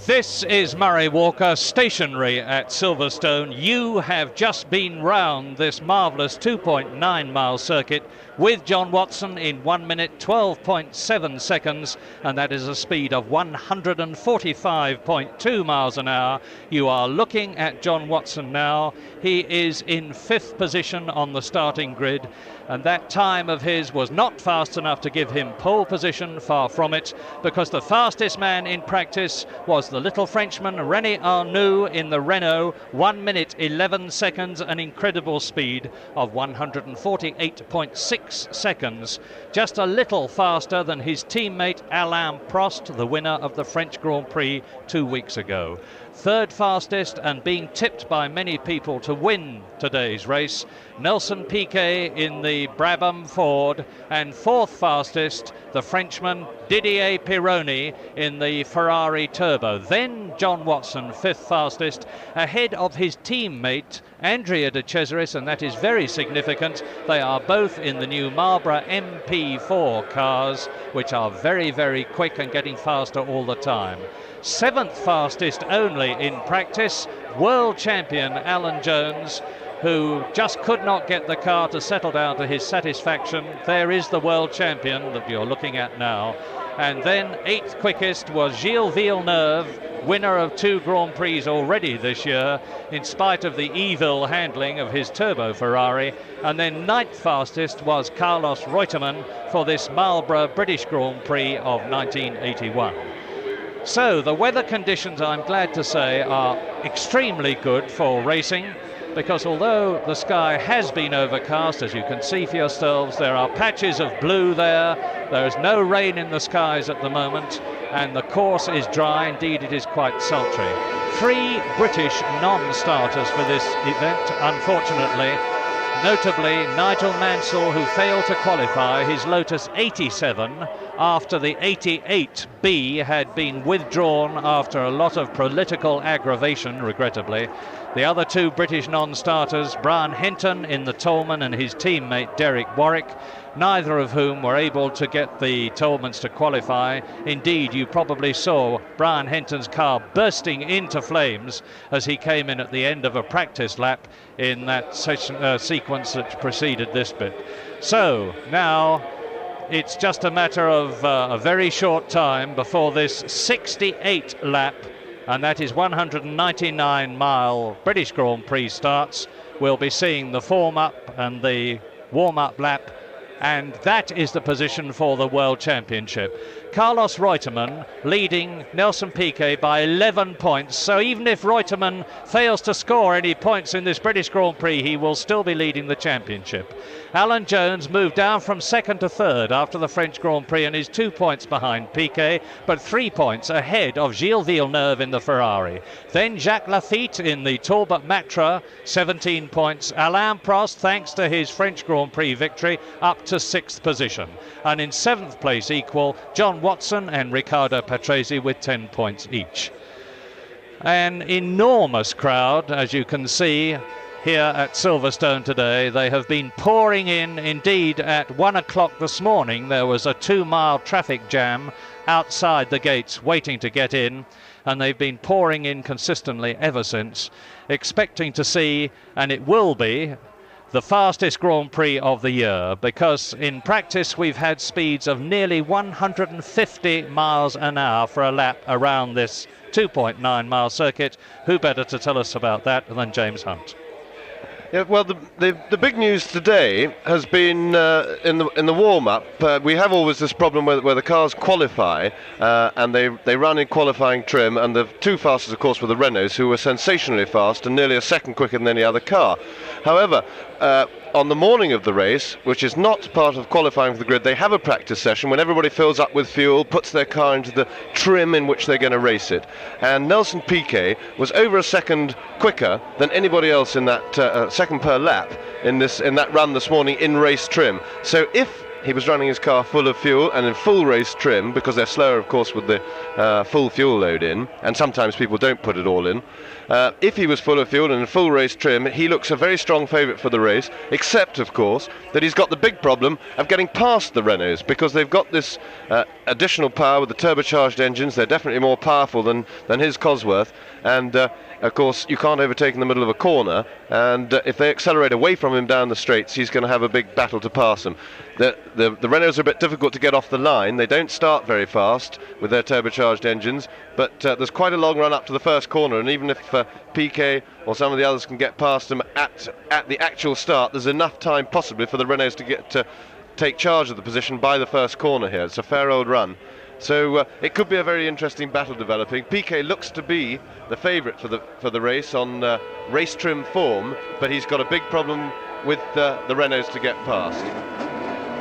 This is Murray Walker, stationary at Silverstone. You have just been round this marvellous 2.9 mile circuit with John Watson in 1 minute 12.7 seconds, and that is a speed of 145.2 miles an hour. You are looking at John Watson now. He is in 5th position on the starting grid, and that time of his was not fast enough to give him pole position, far from it, because the fastest man in practice was the little Frenchman René Arnoux in the Renault, 1 minute 11 seconds, an incredible speed of 148.6 seconds, just a little faster than his teammate Alain Prost, the winner of the French Grand Prix 2 weeks ago. Third fastest, and being tipped by many people to win today's race, Nelson Piquet in the Brabham Ford, and fourth fastest, the Frenchman Didier Pironi in the Ferrari Turbo. Then John Watson, fifth fastest, ahead of his teammate Andrea de Cesaris, and that is very significant. They are both in the new Marlboro MP4 cars, which are very, very quick and getting faster all the time. Seventh fastest only in practice, world champion Alan Jones, who just could not get the car to settle down to his satisfaction. There is the world champion that you're looking at now. And then eighth quickest was Gilles Villeneuve, winner of 2 Grand Prix already this year, in spite of the evil handling of his turbo Ferrari. And then ninth fastest was Carlos Reutemann for this Marlboro British Grand Prix of 1981. So the weather conditions, I'm glad to say, are extremely good for racing, because although the sky has been overcast, as you can see for yourselves, there are patches of blue there. There is no rain in the skies at the moment, and the course is dry. Indeed, it is quite sultry. 3 British non-starters for this event, unfortunately. Notably, Nigel Mansell, who failed to qualify his Lotus 87 after the 88B had been withdrawn after a lot of political aggravation, regrettably. The other 2 British non-starters, Brian Hinton in the Tolman and his teammate Derek Warwick, neither of whom were able to get the Tolmans to qualify. Indeed, you probably saw Brian Hinton's car bursting into flames as he came in at the end of a practice lap in that sequence that preceded this bit. So now it's just a matter of a very short time before this 68 lap, and that is 199-mile British Grand Prix starts. We'll be seeing the form-up and the warm-up lap, and that is the position for the World Championship. Carlos Reutemann leading Nelson Piquet by 11 points, so even if Reutemann fails to score any points in this British Grand Prix, he will still be leading the championship. Alan Jones moved down from 2nd to 3rd after the French Grand Prix and is 2 points behind Piquet, but 3 points ahead of Gilles Villeneuve in the Ferrari. Then Jacques Lafitte in the Talbot Matra, 17 points. Alain Prost, thanks to his French Grand Prix victory, up to 6th position. And in 7th place equal, John Watson and Riccardo Patrese with 10 points each. An enormous crowd, as you can see here at Silverstone today. They have been pouring in. Indeed, at 1 o'clock this morning there was a 2-mile traffic jam outside the gates waiting to get in, and they've been pouring in consistently ever since, expecting to see, and it will be, the fastest Grand Prix of the year, because in practice we've had speeds of nearly 150 miles an hour for a lap around this 2.9 mile circuit. Who better to tell us about that than James Hunt? Yeah, well, the big news today has been in the warm-up. We have always this problem where the cars qualify and they run in qualifying trim, and the 2 fastest, of course, were the Renaults, who were sensationally fast and nearly a second quicker than any other car. However, on the morning of the race, which is not part of qualifying for the grid, they have a practice session when everybody fills up with fuel, puts their car into the trim in which they're going to race it. And Nelson Piquet was over a second quicker than anybody else in that second per lap in that run this morning in race trim. So if he was running his car full of fuel and in full race trim, because they're slower, of course, with the full fuel load in, and sometimes people don't put it all in. If he was full of fuel and in full race trim, he looks a very strong favourite for the race, except, of course, that he's got the big problem of getting past the Renaults, because they've got this additional power with the turbocharged engines. They're definitely more powerful than his Cosworth, and of course you can't overtake in the middle of a corner, and if they accelerate away from him down the straights, he's going to have a big battle to pass them. The Renaults are a bit difficult to get off the line. They don't start very fast with their turbocharged engines, but there's quite a long run up to the first corner, and even if PK or some of the others can get past them at the actual start, there's enough time possibly for the Renaults to get to take charge of the position by the first corner here. It's a fair old run. So it could be a very interesting battle developing. PK looks to be the favourite for the race on race trim form, but he's got a big problem with the Renaults to get past.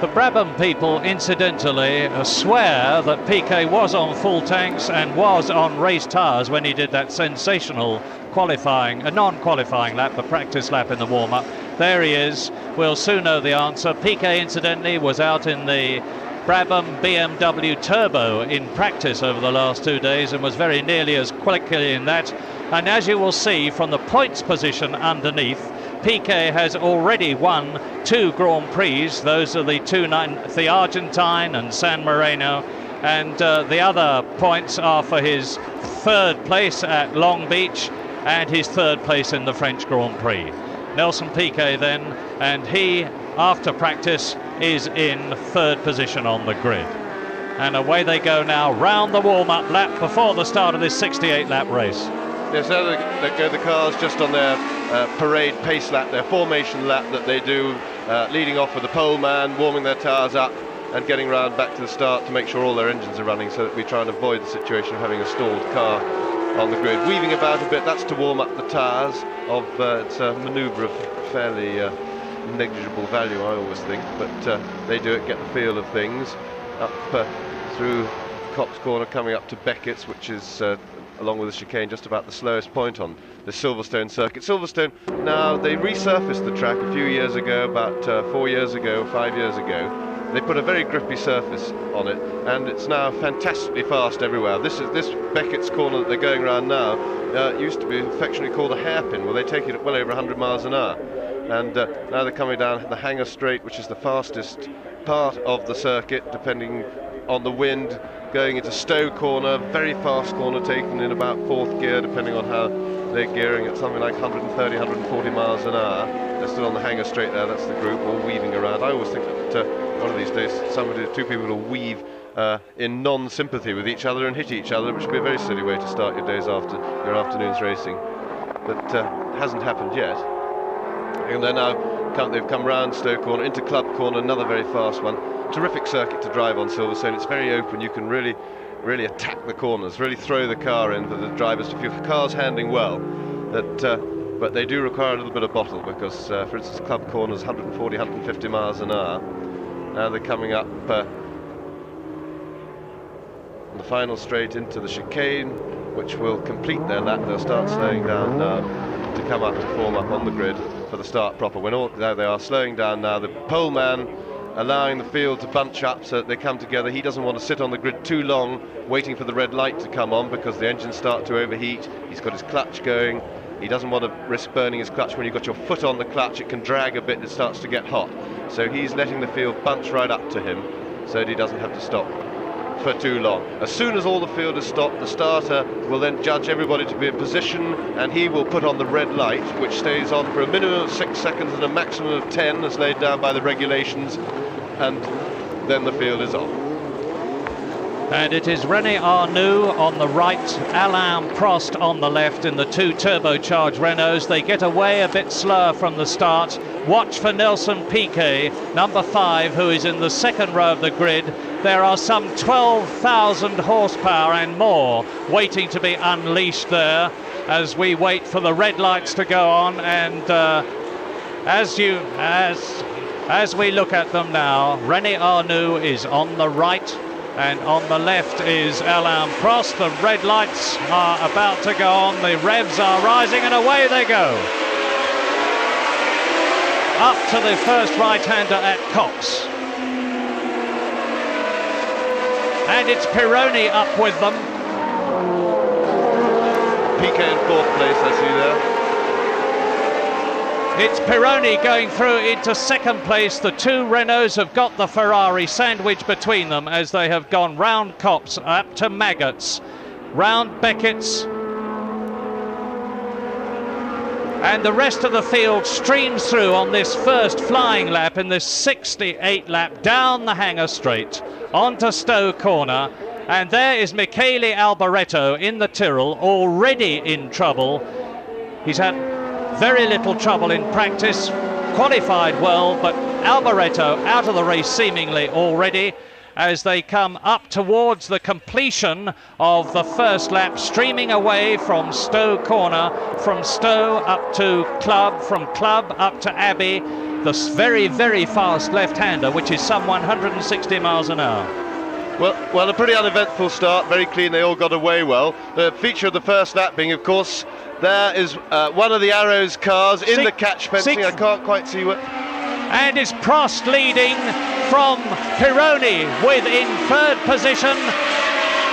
The Brabham people, incidentally, swear that PK was on full tanks and was on race tyres when he did that sensational qualifying, a non-qualifying lap, the practice lap in the warm-up. There he is. We'll soon know the answer. PK, incidentally, was out in the Brabham BMW Turbo in practice over the last 2 days and was very nearly as quickly in that. And as you will see from the points position underneath, PK has already won 2 Grand Prix. Those are the Argentine and San Marino, and the other points are for his 3rd place at Long Beach and his 3rd place in the French Grand Prix. Nelson Piquet then, and he, after practice, is in 3rd position on the grid. And away they go now, round the warm-up lap before the start of this 68-lap race. Yes, there they go, the cars just on their parade pace lap, their formation lap that they do, leading off with the pole man, warming their tyres up and getting round back to the start to make sure all their engines are running, so that we try and avoid the situation of having a stalled car on the grid. Weaving about a bit, that's to warm up the tyres. It's a manoeuvre of fairly negligible value, I always think, but they do it, get the feel of things. Up through Cox Corner, coming up to Beckett's, which is along with the chicane just about the slowest point on the Silverstone circuit. Silverstone, now they resurfaced the track a few years ago, about 4 years ago, 5 years ago. They put a very grippy surface on it, and it's now fantastically fast everywhere. This Beckett's corner that they're going around now used to be affectionately called a hairpin, where they take it at well over 100 miles an hour. And now they're coming down the Hanger Straight, which is the fastest part of the circuit, depending on the wind, going into Stowe Corner, very fast corner, taken in about 4th gear, depending on how they're gearing at something like 130, 140 miles an hour. They're still on the Hanger Straight there, that's the group, all weaving around. I always think that one of these days two people will weave in non-sympathy with each other and hit each other, which would be a very silly way to start your days after your afternoon's racing. But hasn't happened yet. And they're now they've come round Stowe Corner into Club Corner, another very fast one. Terrific circuit to drive on Silverstone. It's very open. You can really attack the corners, really throw the car in for the drivers to feel. The car's handling well, but they do require a little bit of bottle, because, for instance, Club Corner's 140, 150 miles an hour. Now they're coming up the final straight into the chicane, which will complete their lap. They'll start slowing down now to come up to form up on the grid for the start proper. There they are slowing down now. The pole man allowing the field to bunch up so that they come together. He doesn't want to sit on the grid too long waiting for the red light to come on, because the engines start to overheat. He's got his clutch going. He doesn't want to risk burning his clutch. When you've got your foot on the clutch, it can drag a bit, it starts to get hot. So he's letting the field bunch right up to him so that he doesn't have to stop for too long. As soon as all the field is stopped, the starter will then judge everybody to be in position, and he will put on the red light, which stays on for a minimum of 6 seconds and a maximum of 10 as laid down by the regulations, and then the field is on. And it is René Arnoux on the right, Alain Prost on the left in the 2 turbocharged Renaults. They get away a bit slower from the start. Watch for Nelson Piquet, number 5, who is in the 2nd row of the grid. There are some 12,000 horsepower and more waiting to be unleashed there as we wait for the red lights to go on. And as we look at them now, René Arnoux is on the right, and on the left is Alain Prost. The red lights are about to go on, the revs are rising, and away they go. Up to the first right-hander at Cox. and it's Pironi up with them. Piquet in 4th place, I see there. It's Pironi going through into 2nd place. The two Renaults have got the Ferrari sandwiched between them as they have gone round Copse, up to Maggots, round Beckett's, and the rest of the field streams through on this first flying lap in this 68 lap down the Hanger Straight onto Stowe Corner. And there is Michele Alboreto in the Tyrrell, already in trouble. He's had very little trouble in practice, qualified well, but Alboreto out of the race seemingly already as they come up towards the completion of the first lap, streaming away from Stowe Corner, from Stowe up to Club, from Club up to Abbey, the very, very fast left-hander, which is some 160 miles an hour. Well, a pretty uneventful start, very clean, they all got away well. The feature of the first lap being, of course, there is one of the Arrows cars in the catch fencing. I can't quite see what. And it's Prost leading from Pironi with in 3rd position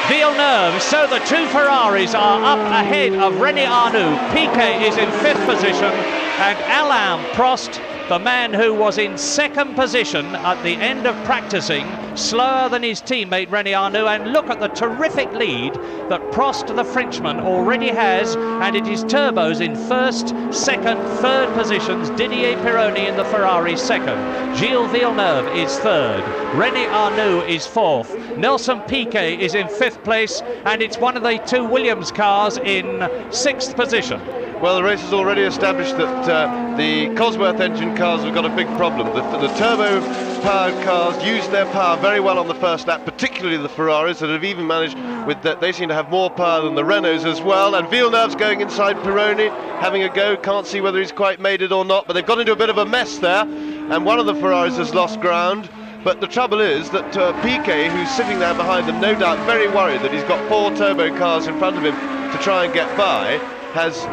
Villeneuve. So the two Ferraris are up ahead of René Arnoux. Piquet is in 5th position, and Alain Prost, the man who was in 2nd position at the end of practicing, slower than his teammate René Arnoux. And look at the terrific lead that Prost, the Frenchman, already has, and it is turbos in 1st, 2nd, 3rd positions. Didier Pironi in the Ferrari 2nd, Gilles Villeneuve is 3rd, René Arnoux is 4th, Nelson Piquet is in 5th place, and it's one of the two Williams cars in 6th position. Well, the race has already established that the Cosworth engine cars have got a big problem. The turbo-powered cars used their power very well on the first lap, particularly the Ferraris that have even managed with that. They seem to have more power than the Renaults as well. And Villeneuve's going inside Pironi, having a go. Can't see whether he's quite made it or not, but they've got into a bit of a mess there. And one of the Ferraris has lost ground. But the trouble is that Piquet, who's sitting there behind them, no doubt very worried that he's got 4 turbo cars in front of him to try and get by, has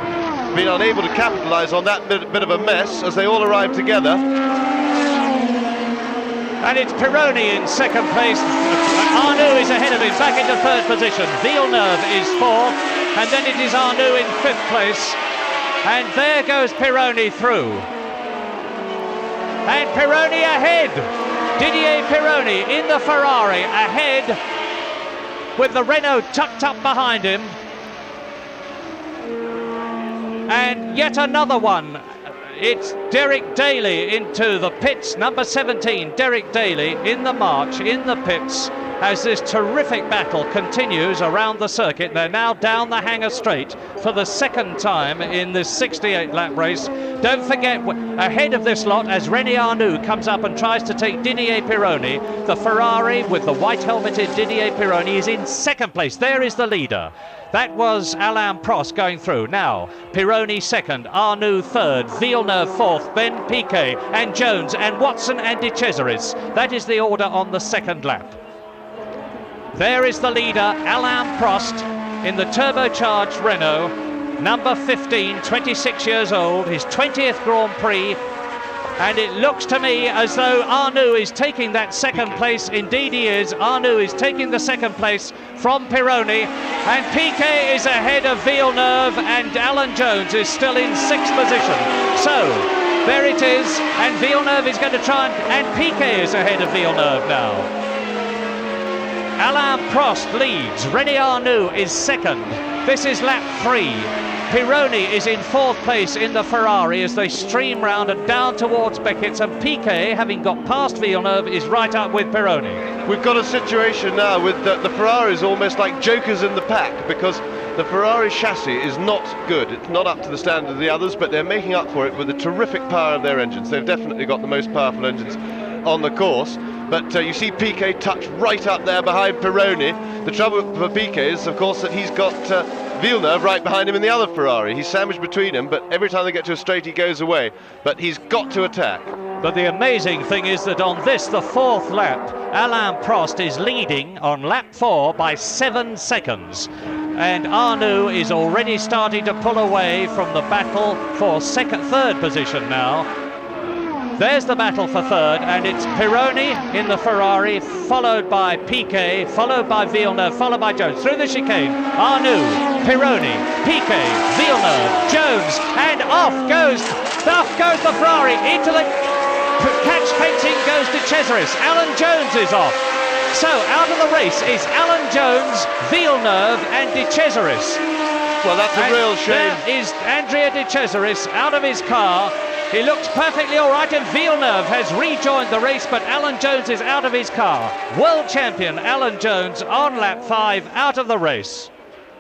been unable to capitalise on that bit of a mess as they all arrive together. And it's Pironi in 2nd place. Arnoux is ahead of him, back into 3rd position. Villeneuve is 4th, and then it is Arnoux in 5th place. And there goes Pironi through. And Pironi ahead. Didier Pironi in the Ferrari ahead, with the Renault tucked up behind him. And yet another one. It's Derek Daly into the pits, number 17, Derek Daly in the march, in the pits, as this terrific battle continues around the circuit. They're now down the Hanger Straight for the 2nd time in this 68 lap race. Don't forget, ahead of this lot, as René Arnoux comes up and tries to take Didier Pironi, the Ferrari with the white helmeted Didier Pironi is in 2nd place. There is the leader. That was Alain Prost going through. Now, Pironi 2nd, Arnoux 3rd, Villeneuve 4th, then Piquet and Jones and Watson and De Cesaris. That is the order on the 2nd lap. There is the leader, Alain Prost, in the turbocharged Renault, number 15, 26 years old, his 20th Grand Prix. And it looks to me as though Arnoux is taking that 2nd place. Indeed he is. Arnoux is taking the 2nd place from Pironi. And Piquet is ahead of Villeneuve, and Alan Jones is still in 6th position. So, there it is. And Villeneuve is going to try and Piquet is ahead of Villeneuve now. Alain Prost leads. René Arnoux is 2nd. This is lap 3. Pironi is in 4th place in the Ferrari as they stream round and down towards Beckett's, and Piquet, having got past Villeneuve, is right up with Pironi. We've got a situation now with the Ferraris almost like jokers in the pack, because the Ferrari chassis is not good. It's not up to the standard of the others, but they're making up for it with the terrific power of their engines. They've definitely got the most powerful engines on the course. But you see Piquet tucked right up there behind Pironi. The trouble for Piquet is, of course, that he's got Villeneuve right behind him in the other Ferrari. He's sandwiched between them, but every time they get to a straight, he goes away. But he's got to attack. But the amazing thing is that on this, the 4th lap, Alain Prost is leading on lap 4 by 7 seconds. And Arnoux is already starting to pull away from the battle for 3rd position now. There's the battle for third, and it's Pironi in the Ferrari, followed by Piquet, followed by Villeneuve, followed by Jones. Through the chicane, Arnoux, Pironi, Piquet, Villeneuve, Jones, and off goes the Ferrari. Into the catch painting goes De Cesaris. Alan Jones is off. So out of the race is Alan Jones, Villeneuve, and De Cesaris. Well, that's a real shame. There is Andrea De Cesaris out of his car. He looks perfectly all right, and Villeneuve has rejoined the race, but Alan Jones is out of his car. World champion Alan Jones on lap 5, out of the race.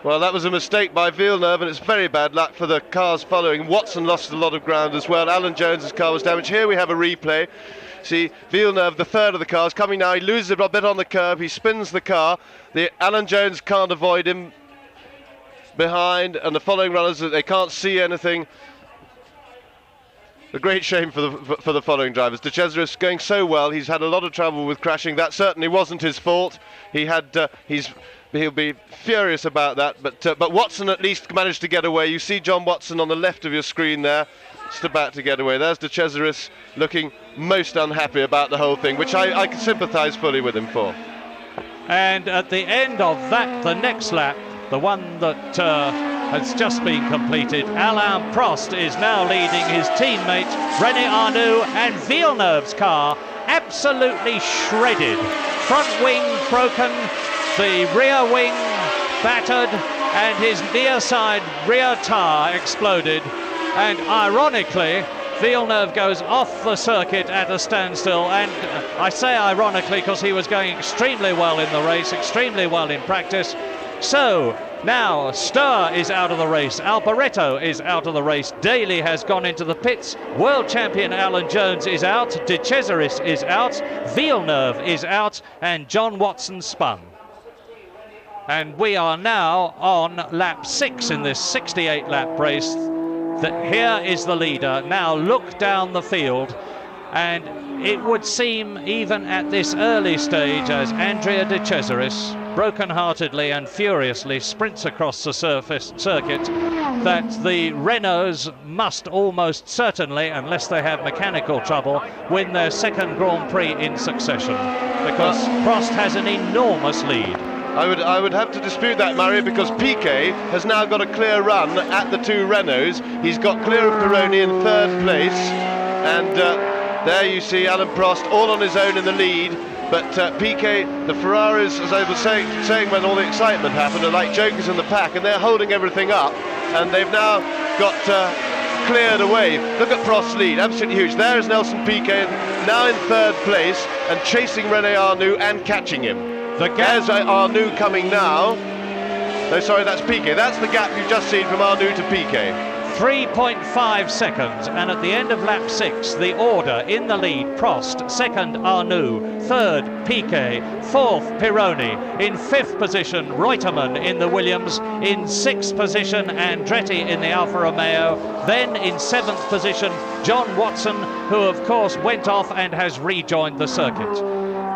Well, that was a mistake by Villeneuve, and it's very bad luck for the cars following. Watson lost a lot of ground as well. Alan Jones's car was damaged. Here we have a replay. See, Villeneuve, the third of the cars, coming now. He loses a bit on the curb. He spins the car. Alan Jones can't avoid him behind, and the following runners, they can't see anything. A great shame for the following drivers. De Cesaris going so well. He's had a lot of trouble with crashing. That certainly wasn't his fault. He'll be furious about that. But Watson at least managed to get away. You see John Watson on the left of your screen there, just about to get away. There's De Cesaris looking most unhappy about the whole thing, which I can sympathise fully with him for. And at the end of that, the next lap, the one that has just been completed, Alain Prost is now leading his teammate René Arnoux, and Villeneuve's car absolutely shredded. Front wing broken, the rear wing battered, and his near side rear tyre exploded. And ironically, Villeneuve goes off the circuit at a standstill, and I say ironically because he was going extremely well in the race, extremely well in practice. So now Stur is out of the race, Alboreto is out of the race, Daly has gone into the pits, world champion Alan Jones is out, De Cesaris is out, Villeneuve is out, and John Watson spun. And we are now on lap 6 in this 68 lap race. Here is the leader. Now look down the field, and it would seem even at this early stage as Andrea De Cesaris broken-heartedly and furiously sprints across the circuit that the Renaults must almost certainly, unless they have mechanical trouble, win their second Grand Prix in succession, because Prost has an enormous lead. I would have to dispute that, Murray, because Piquet has now got a clear run at the two Renaults. He's got clear of Pironi in third place, and there you see Alain Prost all on his own in the lead. But Piquet, the Ferraris, as I was saying when all the excitement happened, are like jokers in the pack, and they're holding everything up, and they've now got cleared away. Look at Prost's lead, absolutely huge. There is Nelson Piquet, now in third place, and chasing René Arnoux and catching him. There's Arnoux coming now. No, sorry, that's Piquet. That's the gap you've just seen from Arnoux to Piquet. 3.5 seconds, and at the end of lap 6, the order in the lead: Prost, second Arnoux, third Piquet, fourth Pironi, in fifth position Reutemann in the Williams, in sixth position Andretti in the Alfa Romeo, then in seventh position John Watson, who of course went off and has rejoined the circuit.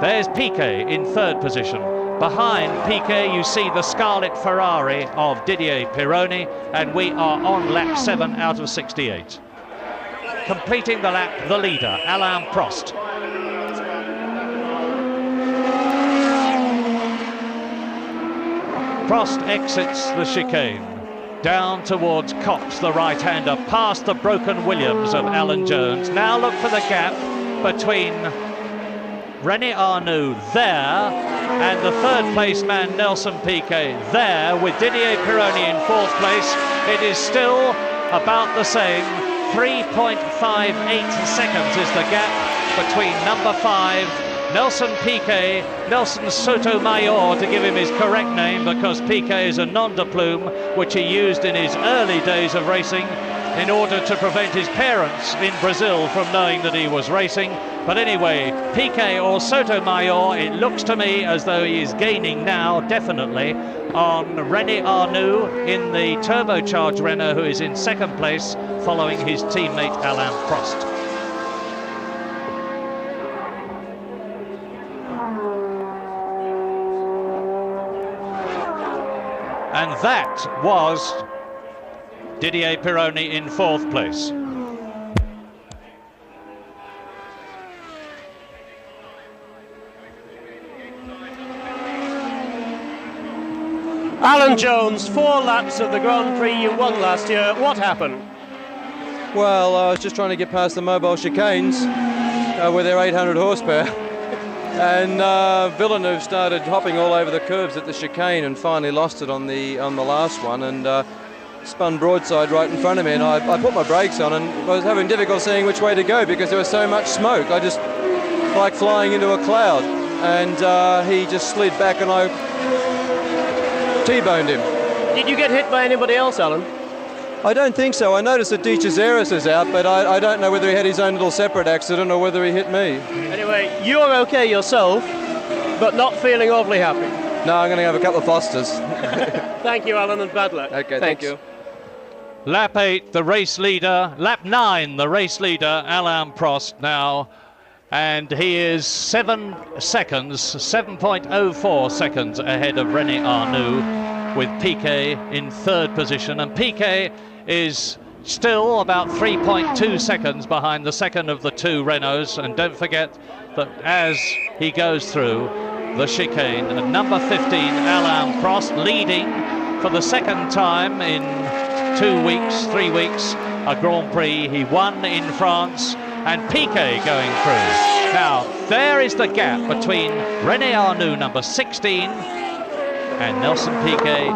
There's Piquet in third position. Behind Piquet you see the Scarlet Ferrari of Didier Pironi, and we are on lap 7 out of 68. Completing the lap, the leader, Alain Prost. Prost exits the chicane, down towards Cox, the right-hander, past the broken Williams of Alan Jones. Now look for the gap between René Arnoux there and the third place man Nelson Piquet there, with Didier Pironi in fourth place. It is still about the same. 3.58 seconds is the gap between number 5 Nelson Piquet, Nelson Sotomayor to give him his correct name, because Piquet is a nom de plume which he used in his early days of racing in order to prevent his parents in Brazil from knowing that he was racing. But anyway, Piquet or Sotomayor, it looks to me as though he is gaining now, definitely, on René Arnoux in the turbocharged Renault, who is in second place, following his teammate Alain Prost. And that was Didier Pironi in fourth place. Alan Jones, 4 laps of the Grand Prix you won last year. What happened? Well, I was just trying to get past the mobile chicanes with their 800 horsepower. And Villeneuve started hopping all over the curves at the chicane and finally lost it on the last one and spun broadside right in front of me. And I put my brakes on and I was having difficulty seeing which way to go because there was so much smoke. I just like flying into a cloud. And he just slid back and I T-boned him. Did you get hit by anybody else, Alan? I don't think so. I noticed that De Cesaris is out, but I don't know whether he had his own little separate accident or whether he hit me. Anyway, you're okay yourself, but not feeling awfully happy. No, I'm going to have a couple of Fosters. Thank you, Alan, and bad luck. Okay, thank you. Lap 8, the race leader. Lap 9, the race leader, Alain Prost now. And he is 7 seconds, 7.04 seconds ahead of René Arnoux, with Piquet in 3rd position. And Piquet is still about 3.2 seconds behind the second of the 2 Renaults. And don't forget that as he goes through the chicane, number 15, Alain Prost, leading for the second time in 3 weeks, a Grand Prix. He won in France, and Piquet going through. Now, there is the gap between René Arnoux, number 16, and Nelson Piquet,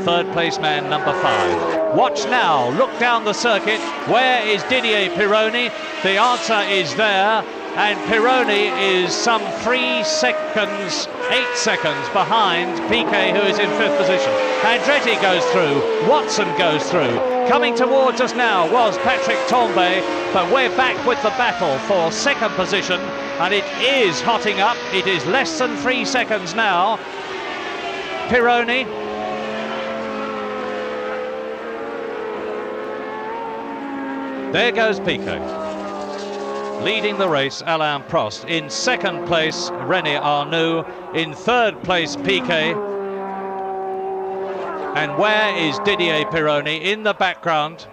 3rd place man, number 5. Watch now, look down the circuit. Where is Didier Pironi? The answer is there, and Pironi is some 3 seconds, 8 seconds behind Piquet, who is in 5th position. Andretti goes through, Watson goes through. Coming towards us now was Patrick Tambay, but we're back with the battle for 2nd position, and it is hotting up. It is less than 3 seconds now. Pironi. There goes Piquet. Leading the race, Alain Prost. In 2nd place, René Arnoux. In 3rd place, Piquet. And where is Didier Pironi? In the background.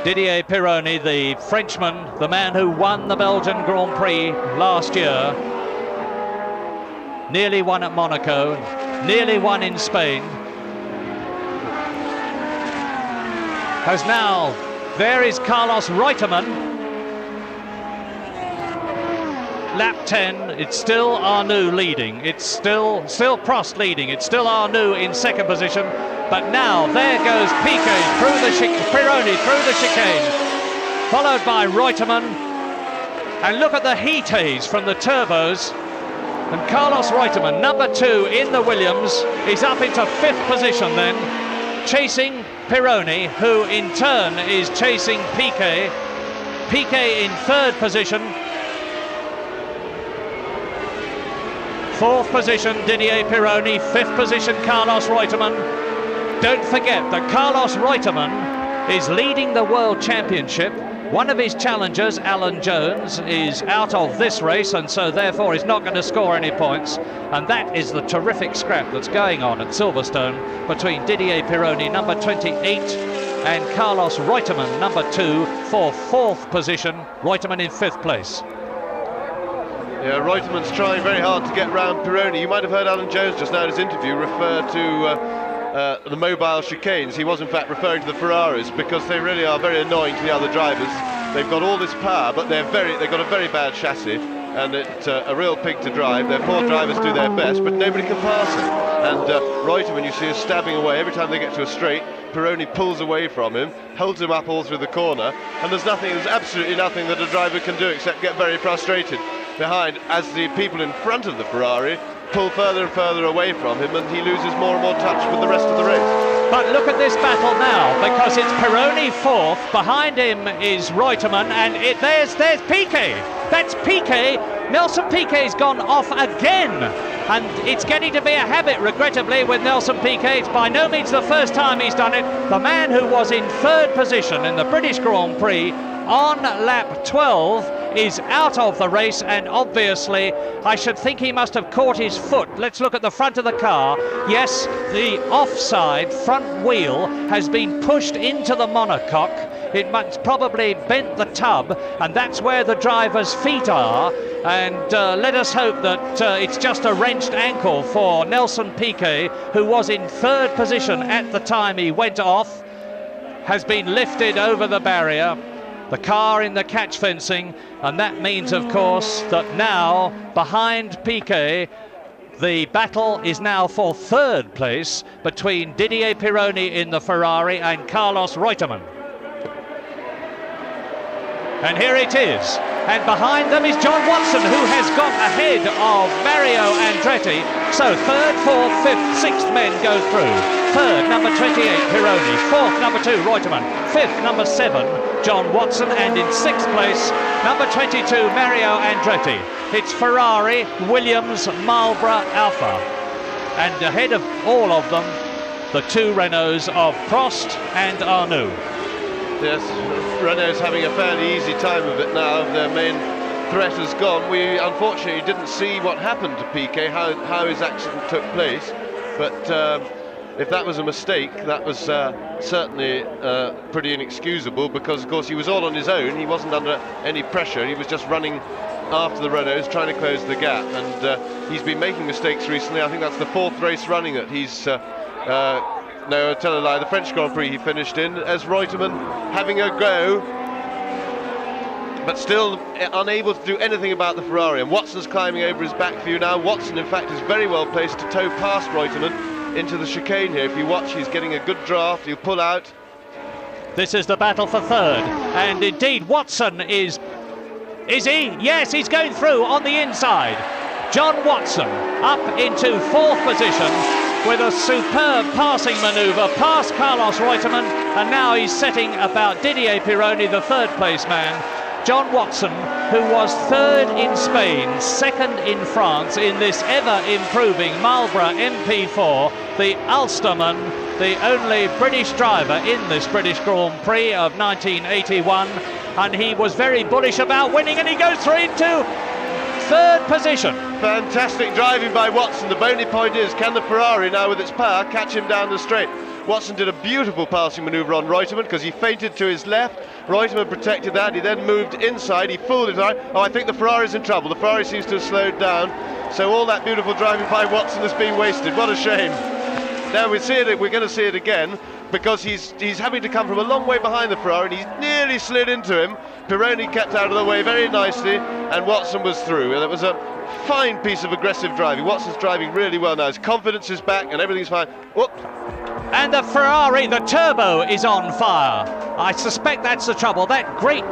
Didier Pironi, the Frenchman, the man who won the Belgian Grand Prix last year. Nearly won at Monaco, nearly won in Spain. Has now, there is Carlos Reutemann. Lap 10, it's still Arnoux leading. It's still Prost leading. It's still Arnoux in 2nd position. But now, there goes Piquet through the Pironi through the chicane, followed by Reutemann. And look at the heat haze from the turbos. And Carlos Reutemann, number 2 in the Williams, is up into 5th position then, chasing Pironi, who in turn is chasing Piquet. Piquet in 3rd position. 4th position, Didier Pironi. 5th position, Carlos Reutemann. Don't forget that Carlos Reutemann is leading the World Championship. One of his challengers, Alan Jones, is out of this race, and so therefore is not going to score any points. And that is the terrific scrap that's going on at Silverstone between Didier Pironi, number 28, and Carlos Reutemann, number 2, for 4th position. Reutemann in 5th place. Yeah, Reutemann's trying very hard to get round Pironi. You might have heard Alan Jones just now in his interview refer to the mobile chicanes. He was in fact referring to the Ferraris because they really are very annoying to the other drivers. They've got all this power, but they've got a very bad chassis, and it's a real pig to drive. Their 4 drivers do their best, but nobody can pass him. And Reutemann, you see, is stabbing away every time they get to a straight. Pironi pulls away from him, holds him up all through the corner, and there's absolutely nothing that a driver can do except get very frustrated behind as the people in front of the Ferrari pull further and further away from him, and he loses more and more touch with the rest of the race. But look at this battle now, because it's Pironi 4th, behind him is Reutemann, and there's Piquet. That's Piquet. Nelson Piquet's gone off again, and it's getting to be a habit, regrettably, with Nelson Piquet. It's by no means the first time he's done it. The man who was in 3rd position in the British Grand Prix on lap 12 is out of the race, and obviously I should think he must have caught his foot. Let's look at the front of the car. Yes, the offside front wheel has been pushed into the monocoque. It must probably bent the tub, and that's where the driver's feet are. And let us hope that it's just a wrenched ankle for Nelson Piquet, who was in third position at the time he went off, has been lifted over the barrier. The car in the catch fencing, and that means, of course, that now behind Piquet, the battle is now for third place between Didier Pironi in the Ferrari and Carlos Reutemann. And here it is. And behind them is John Watson, who has got ahead of Mario Andretti. So third, fourth, fifth, sixth men go through. Third, number 28, Pironi. Fourth, number 2, Reutemann. Fifth, number 7, John Watson. And in sixth place, number 22, Mario Andretti. It's Ferrari, Williams, Marlboro, Alfa. And ahead of all of them, the 2 Renaults of Prost and Arnoux. Yes, Renault's having a fairly easy time of it now. Their main threat has gone. We unfortunately didn't see what happened to Piquet, how his accident took place. But if that was a mistake, that was certainly pretty inexcusable, because of course he was all on his own. He wasn't under any pressure. He was just running after the Renaults, trying to close the gap. And he's been making mistakes recently. I think that's the 4th race running that he's no, I tell a lie, the French Grand Prix he finished in, as Reutemann having a go, but still unable to do anything about the Ferrari. And Watson's climbing over his back view now. Watson, in fact, is very well placed to tow past Reutemann into the chicane here. If you watch, he's getting a good draft. He'll pull out. This is the battle for third, and indeed Watson is he? Yes, he's going through on the inside. John Watson up into 4th position with a superb passing manoeuvre past Carlos Reutemann, and now he's setting about Didier Pironi, the 3rd place man. John Watson, who was 3rd in Spain, 2nd in France in this ever-improving Marlboro MP4, the Ulsterman, the only British driver in this British Grand Prix of 1981, and he was very bullish about winning, and he goes through into 3rd position. Fantastic driving by Watson. The only point is, can the Ferrari now with its power catch him down the straight? Watson did a beautiful passing manoeuvre on Reutemann because he feinted to his left. Reutemann protected that. He then moved inside. He fooled it out. Oh, I think the Ferrari's in trouble. The Ferrari seems to have slowed down. So all that beautiful driving by Watson has been wasted. What a shame. Now we're going to see it again, because he's having to come from a long way behind the Ferrari, and he's nearly slid into him. Pironi kept out of the way very nicely, and Watson was through. And it was a fine piece of aggressive driving. Watson's driving really well now. His confidence is back and everything's fine. Whoop. And the Ferrari, the turbo is on fire. I suspect that's the trouble. That great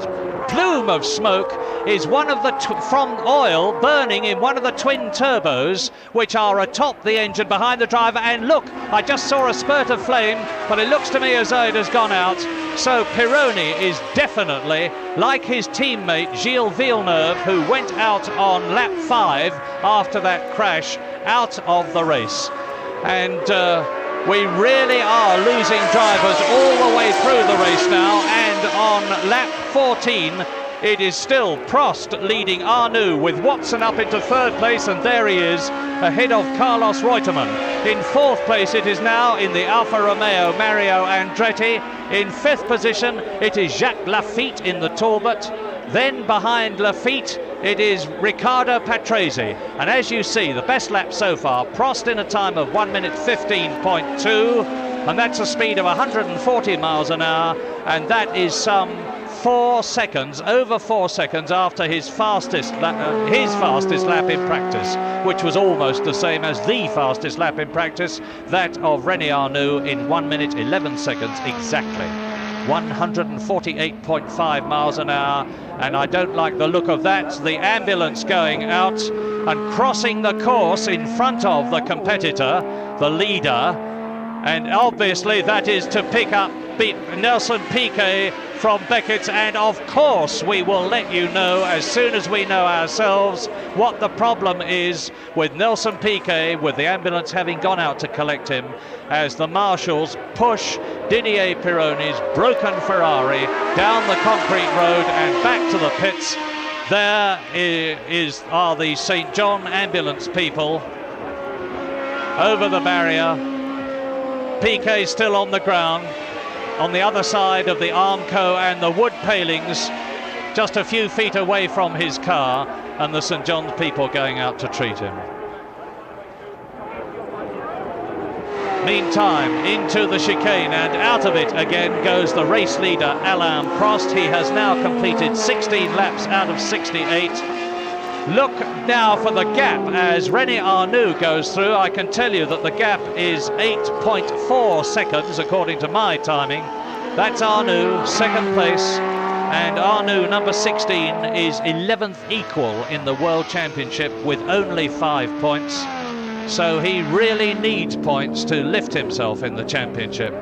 plume of smoke is one of the from oil burning in one of the twin turbos, which are atop the engine behind the driver. And look, I just saw a spurt of flame, but it looks to me as though it has gone out. So Pironi is definitely, like his teammate Gilles Villeneuve, who went out on lap 5 after that crash, out of the race. And we really are losing drivers all the way through the race now, and on lap 14 it is still Prost leading Arnoux, with Watson up into 3rd place, and there he is ahead of Carlos Reutemann. In 4th place it is now in the Alfa Romeo Mario Andretti. In 5th position it is Jacques Lafitte in the Talbot. Then behind Lafitte it is Riccardo Patrese, and as you see, the best lap so far, Prost in a time of 1 minute 15.2, and that's a speed of 140 miles an hour, and that is some 4 seconds, over 4 seconds after his fastest lap in practice, which was almost the same as the fastest lap in practice, that of René Arnoux, in 1 minute 11 seconds exactly. 148.5 miles an hour, and I don't like the look of that. The ambulance going out and crossing the course in front of the competitor, the leader, and obviously that is to pick up Nelson Piquet from Beckett, and of course we will let you know as soon as we know ourselves what the problem is with Nelson Piquet, with the ambulance having gone out to collect him, as the marshals push Didier Pironi's broken Ferrari down the concrete road and back to the pits. There are the St. John ambulance people over the barrier. Piquet still on the ground. on the other side of the Armco and the wood palings, just a few feet away from his car, and the St John's people going out to treat him. Meantime, into the chicane and out of it again goes the race leader, Alain Prost. He has now completed 16 laps out of 68. Look now for the gap as René Arnoux goes through. I can tell you that the gap is 8.4 seconds according to my timing. That's Arnoux, second place, and Arnoux, number 16, is 11th equal in the World Championship with only 5 points. So he really needs points to lift himself in the championship.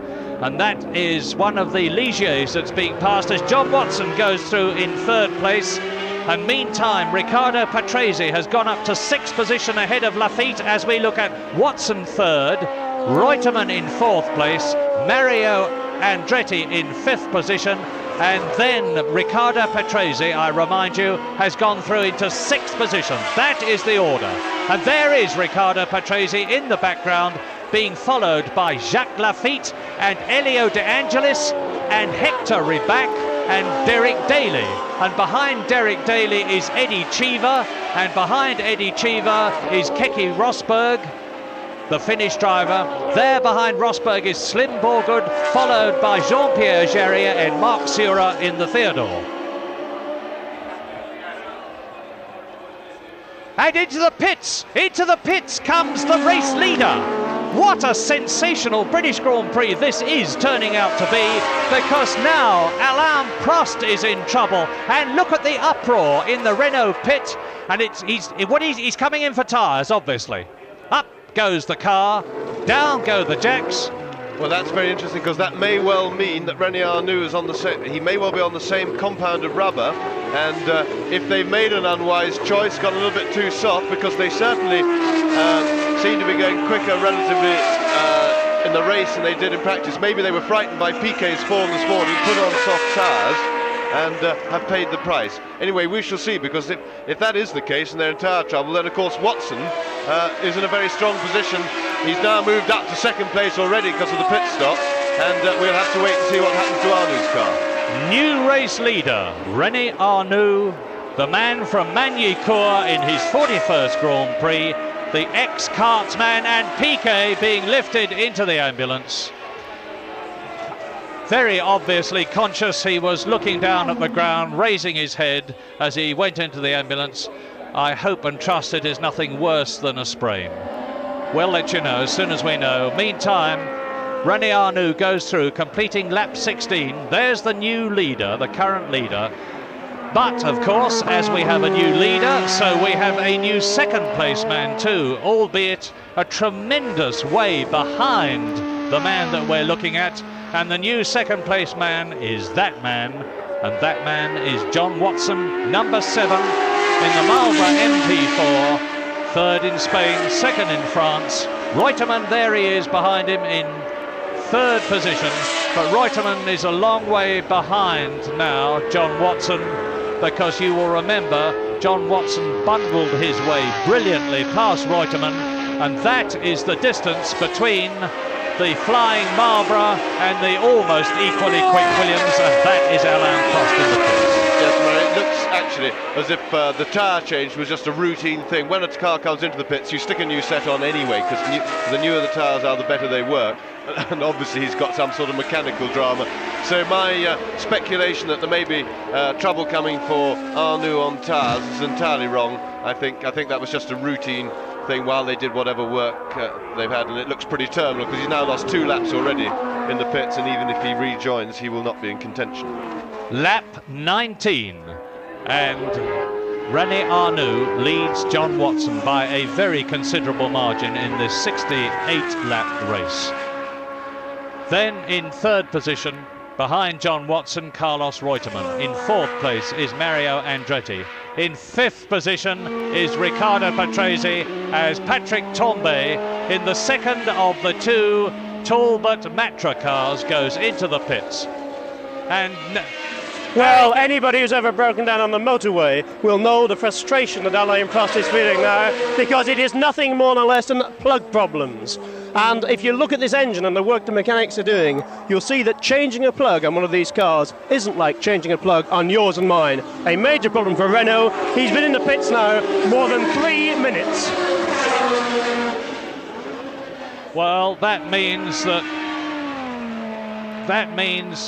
And that is one of the Ligiers that's being passed as John Watson goes through in third place. And meantime, Riccardo Patrese has gone up to 6th position ahead of Lafitte as we look at Watson third, Reutemann in 4th place, Mario Andretti in 5th position, and then Riccardo Patrese, I remind you, has gone through into 6th position. That is the order. And there is Riccardo Patrese in the background, being followed by Jacques Lafitte and Elio De Angelis and Hector Ribac and Derek Daly. And behind Derek Daly is Eddie Cheever, and behind Eddie Cheever is Keke Rosberg, the Finnish driver. There behind Rosberg is Slim Borgud, followed by Jean-Pierre Jarier and Marc Sura in the Theodore. And into the pits comes the race leader. What a sensational British Grand Prix this is turning out to be, because now Alain Prost is in trouble. And look at the uproar in the Renault pit, and he's coming in for tyres, obviously. Up goes the car, down go the jacks. Well, that's very interesting, because that may well mean that René Arnoux is on the same. He may well be on the same compound of rubber, and if they've made an unwise choice, got a little bit too soft, because they certainly seem to be going quicker relatively in the race than they did in practice. Maybe they were frightened by Piquet's form this morning, put on soft tyres, and have paid the price. Anyway, we shall see, because if that is the case and they're in tyre trouble, then of course Watson is in a very strong position. He's now moved up to 2nd place already because of the pit stop, and we'll have to wait and see what happens to Arnoux's car. New race leader, René Arnoux, the man from Magny-Cours in his 41st Grand Prix, the ex-kartsman, and Piquet being lifted into the ambulance. Very obviously conscious, he was looking down at the ground, raising his head as he went into the ambulance. I hope and trust it is nothing worse than a sprain. We'll let you know as soon as we know. Meantime, René Arnoux goes through, completing lap 16. There's the new leader, the current leader. But, of course, as we have a new leader, so we have a new 2nd place man too, albeit a tremendous way behind the man that we're looking at. And the new 2nd place man is that man, and that man is John Watson, number 7 in the Marlboro MP4, 3rd in Spain, 2nd in France. Reutemann, there he is behind him in 3rd position, but Reutemann is a long way behind now John Watson, because you will remember John Watson bundled his way brilliantly past Reutemann, and that is the distance between the flying Marlboro and the almost equally quick Williams, and that is Alain Prost in the pits. Yes, well, it looks actually as if the tyre change was just a routine thing. When a car comes into the pits, you stick a new set on anyway, because the newer the tyres are, the better they work. And obviously he's got some sort of mechanical drama. So my speculation that there may be trouble coming for Arnoux on tyres is entirely wrong. I think that was just a routine thing while they did whatever work they've had, and it looks pretty terminal, because he's now lost 2 laps already in the pits, and even if he rejoins, he will not be in contention. Lap 19, and René Arnoux leads John Watson by a very considerable margin in this 68-lap race. Then in 3rd position, behind John Watson, Carlos Reutemann. In 4th place is Mario Andretti. In 5th position is Riccardo Patrese, as Patrick Tambay, in the 2nd of the 2 Talbot Matra cars, goes into the pits. And well, anybody who's ever broken down on the motorway will know the frustration that Alain Prost is feeling now, because it is nothing more nor less than plug problems. And if you look at this engine and the work the mechanics are doing, you'll see that changing a plug on one of these cars isn't like changing a plug on yours and mine. A major problem for Renault. He's been in the pits now more than 3 minutes. Well, that means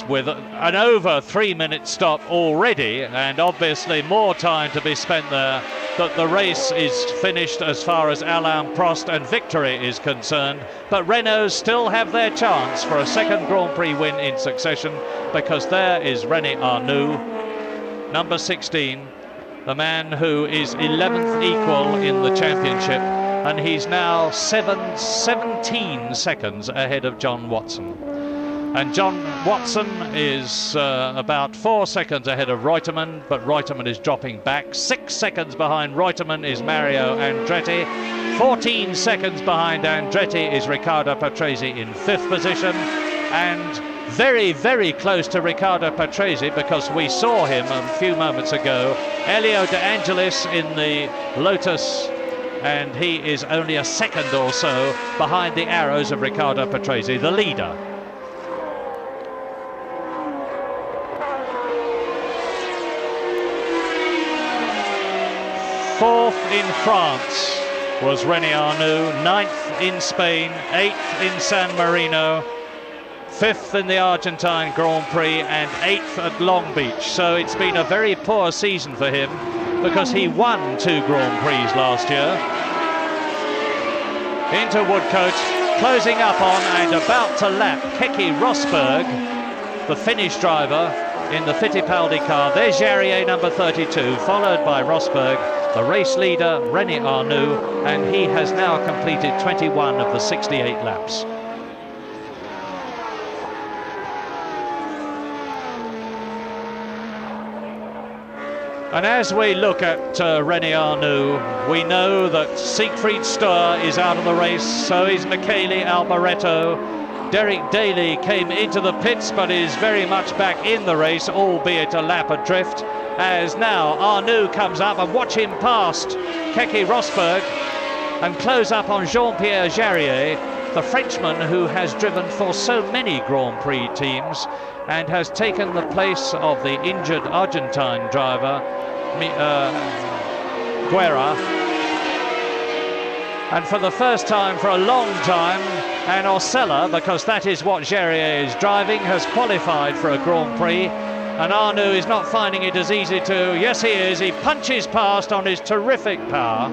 with an over 3 minute stop already, and obviously more time to be spent there, that the race is finished as far as Alain Prost and victory is concerned. But Renault still have their chance for a second Grand Prix win in succession, because there is René Arnoux, number 16, the man who is 11th equal in the championship, and he's now 17 seconds ahead of John Watson. And John Watson is about 4 seconds ahead of Reutemann, but Reutemann is dropping back. 6 seconds behind Reutemann is Mario Andretti. 14 seconds behind Andretti is Riccardo Patrese in 5th position. And very, very close to Riccardo Patrese, because we saw him a few moments ago, Elio De Angelis in the Lotus, and he is only a second or so behind the arrows of Riccardo Patrese, the leader. Fourth in France was René Arnoux, 9th in Spain, 8th in San Marino, 5th in the Argentine Grand Prix, and 8th at Long Beach. So it's been a very poor season for him, because he won 2 Grand Prix last year. Into Woodcote, closing up on and about to lap Keke Rosberg, the Finnish driver in the Fittipaldi car. There's Jarier, number 32, followed by Rosberg, the race leader René Arnoux, and he has now completed 21 of the 68 laps. And as we look at René Arnoux, we know that Siegfried Stoer is out of the race, so is Michele Alboreto. Derek Daly came into the pits, but is very much back in the race, albeit a lap adrift. As now Arnoux comes up, and watch him past Keke Rosberg and close up on Jean-Pierre Jarier, the Frenchman who has driven for so many Grand Prix teams and has taken the place of the injured Argentine driver Guerra. And for the first time for a long time, an Osella, because that is what Jarier is driving, has qualified for a Grand Prix. And Arnoux is not finding it as easy to... Yes, he is. He punches past on his terrific power.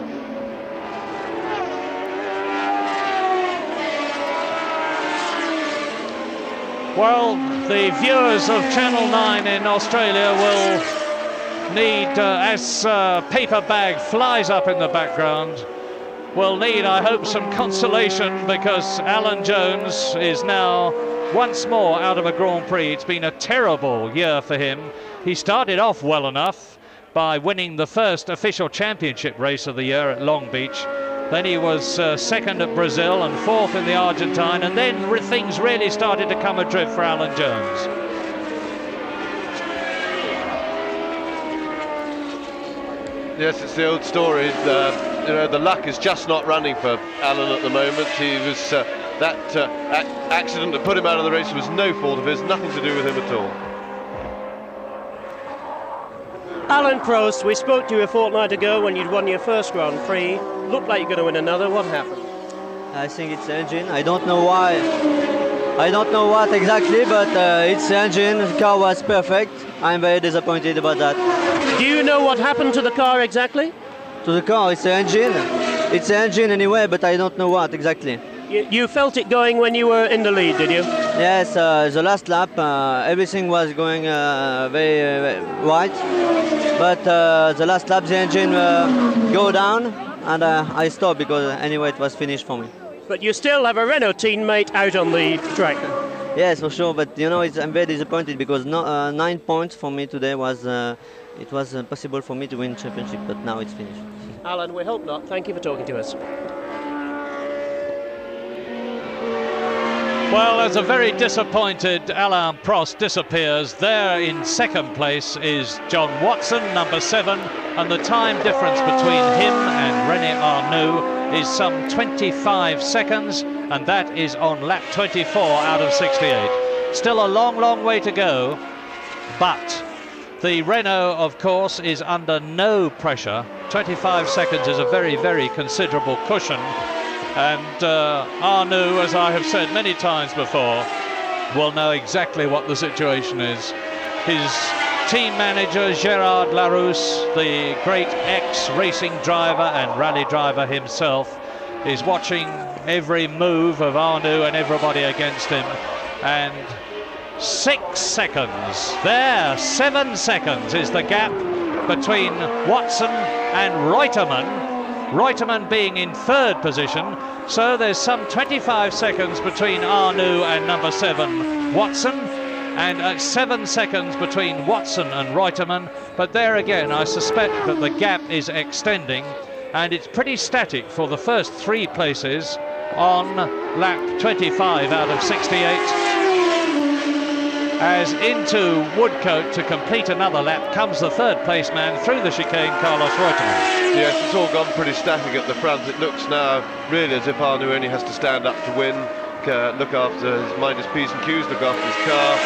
Well, the viewers of Channel 9 in Australia will need, as paper bag flies up in the background, will need, I hope, some consolation, because Alan Jones is now once more out of a Grand Prix. It's been a terrible year for him. He started off well enough by winning the first official championship race of the year at Long Beach. Then he was second at Brazil and 4th in the Argentine, and then things really started to come adrift for Alan Jones. Yes, it's the old story. You know, the luck is just not running for Alan at the moment. He was that accident that put him out of the race was no fault of his, nothing to do with him at all. Alain Prost, we spoke to you a fortnight ago when you'd won your first Grand Prix. Looked like you're going to win another. What happened? I think it's the engine. I don't know why. I don't know what exactly, but it's the engine. The car was perfect. I'm very disappointed about that. Do you know what happened to the car exactly? To the car, it's the engine. It's the engine anyway, but I don't know what exactly. You felt it going when you were in the lead, did you? Yes, the last lap, everything was going very right. But the last lap, the engine go down, and I stopped because anyway it was finished for me. But you still have a Renault teammate out on the track. Yes, for sure. But you know, I'm very disappointed because 9 points for me today was it was possible for me to win championship, but now it's finished. Alan, we hope not. Thank you for talking to us. Well, as a very disappointed Alain Prost disappears, there in second place is John Watson, number 7, and the time difference between him and René Arnoux is some 25 seconds, and that is on lap 24 out of 68. Still a long, long way to go, but the Renault, of course, is under no pressure. 25 seconds is a very, very considerable cushion, and Arnoux, as I have said many times before, will know exactly what the situation is. His team manager, Gerard Larousse, the great ex-racing driver and rally driver himself, is watching every move of Arnoux and everybody against him. And 6 seconds, there, 7 seconds is the gap between Watson and Reutemann. Reutemann being in third position, so there's some 25 seconds between Arnoux and number 7, Watson, and 7 seconds between Watson and Reutemann. But there again, I suspect that the gap is extending, and it's pretty static for the first 3 places on lap 25 out of 68. As into Woodcote to complete another lap comes the third place man through the chicane, Carlos Reutemann. Yes, it's all gone pretty static at the front. It looks now really as if Arnoux only has to stand up to win, look after mind his P's and Q's, look after his car,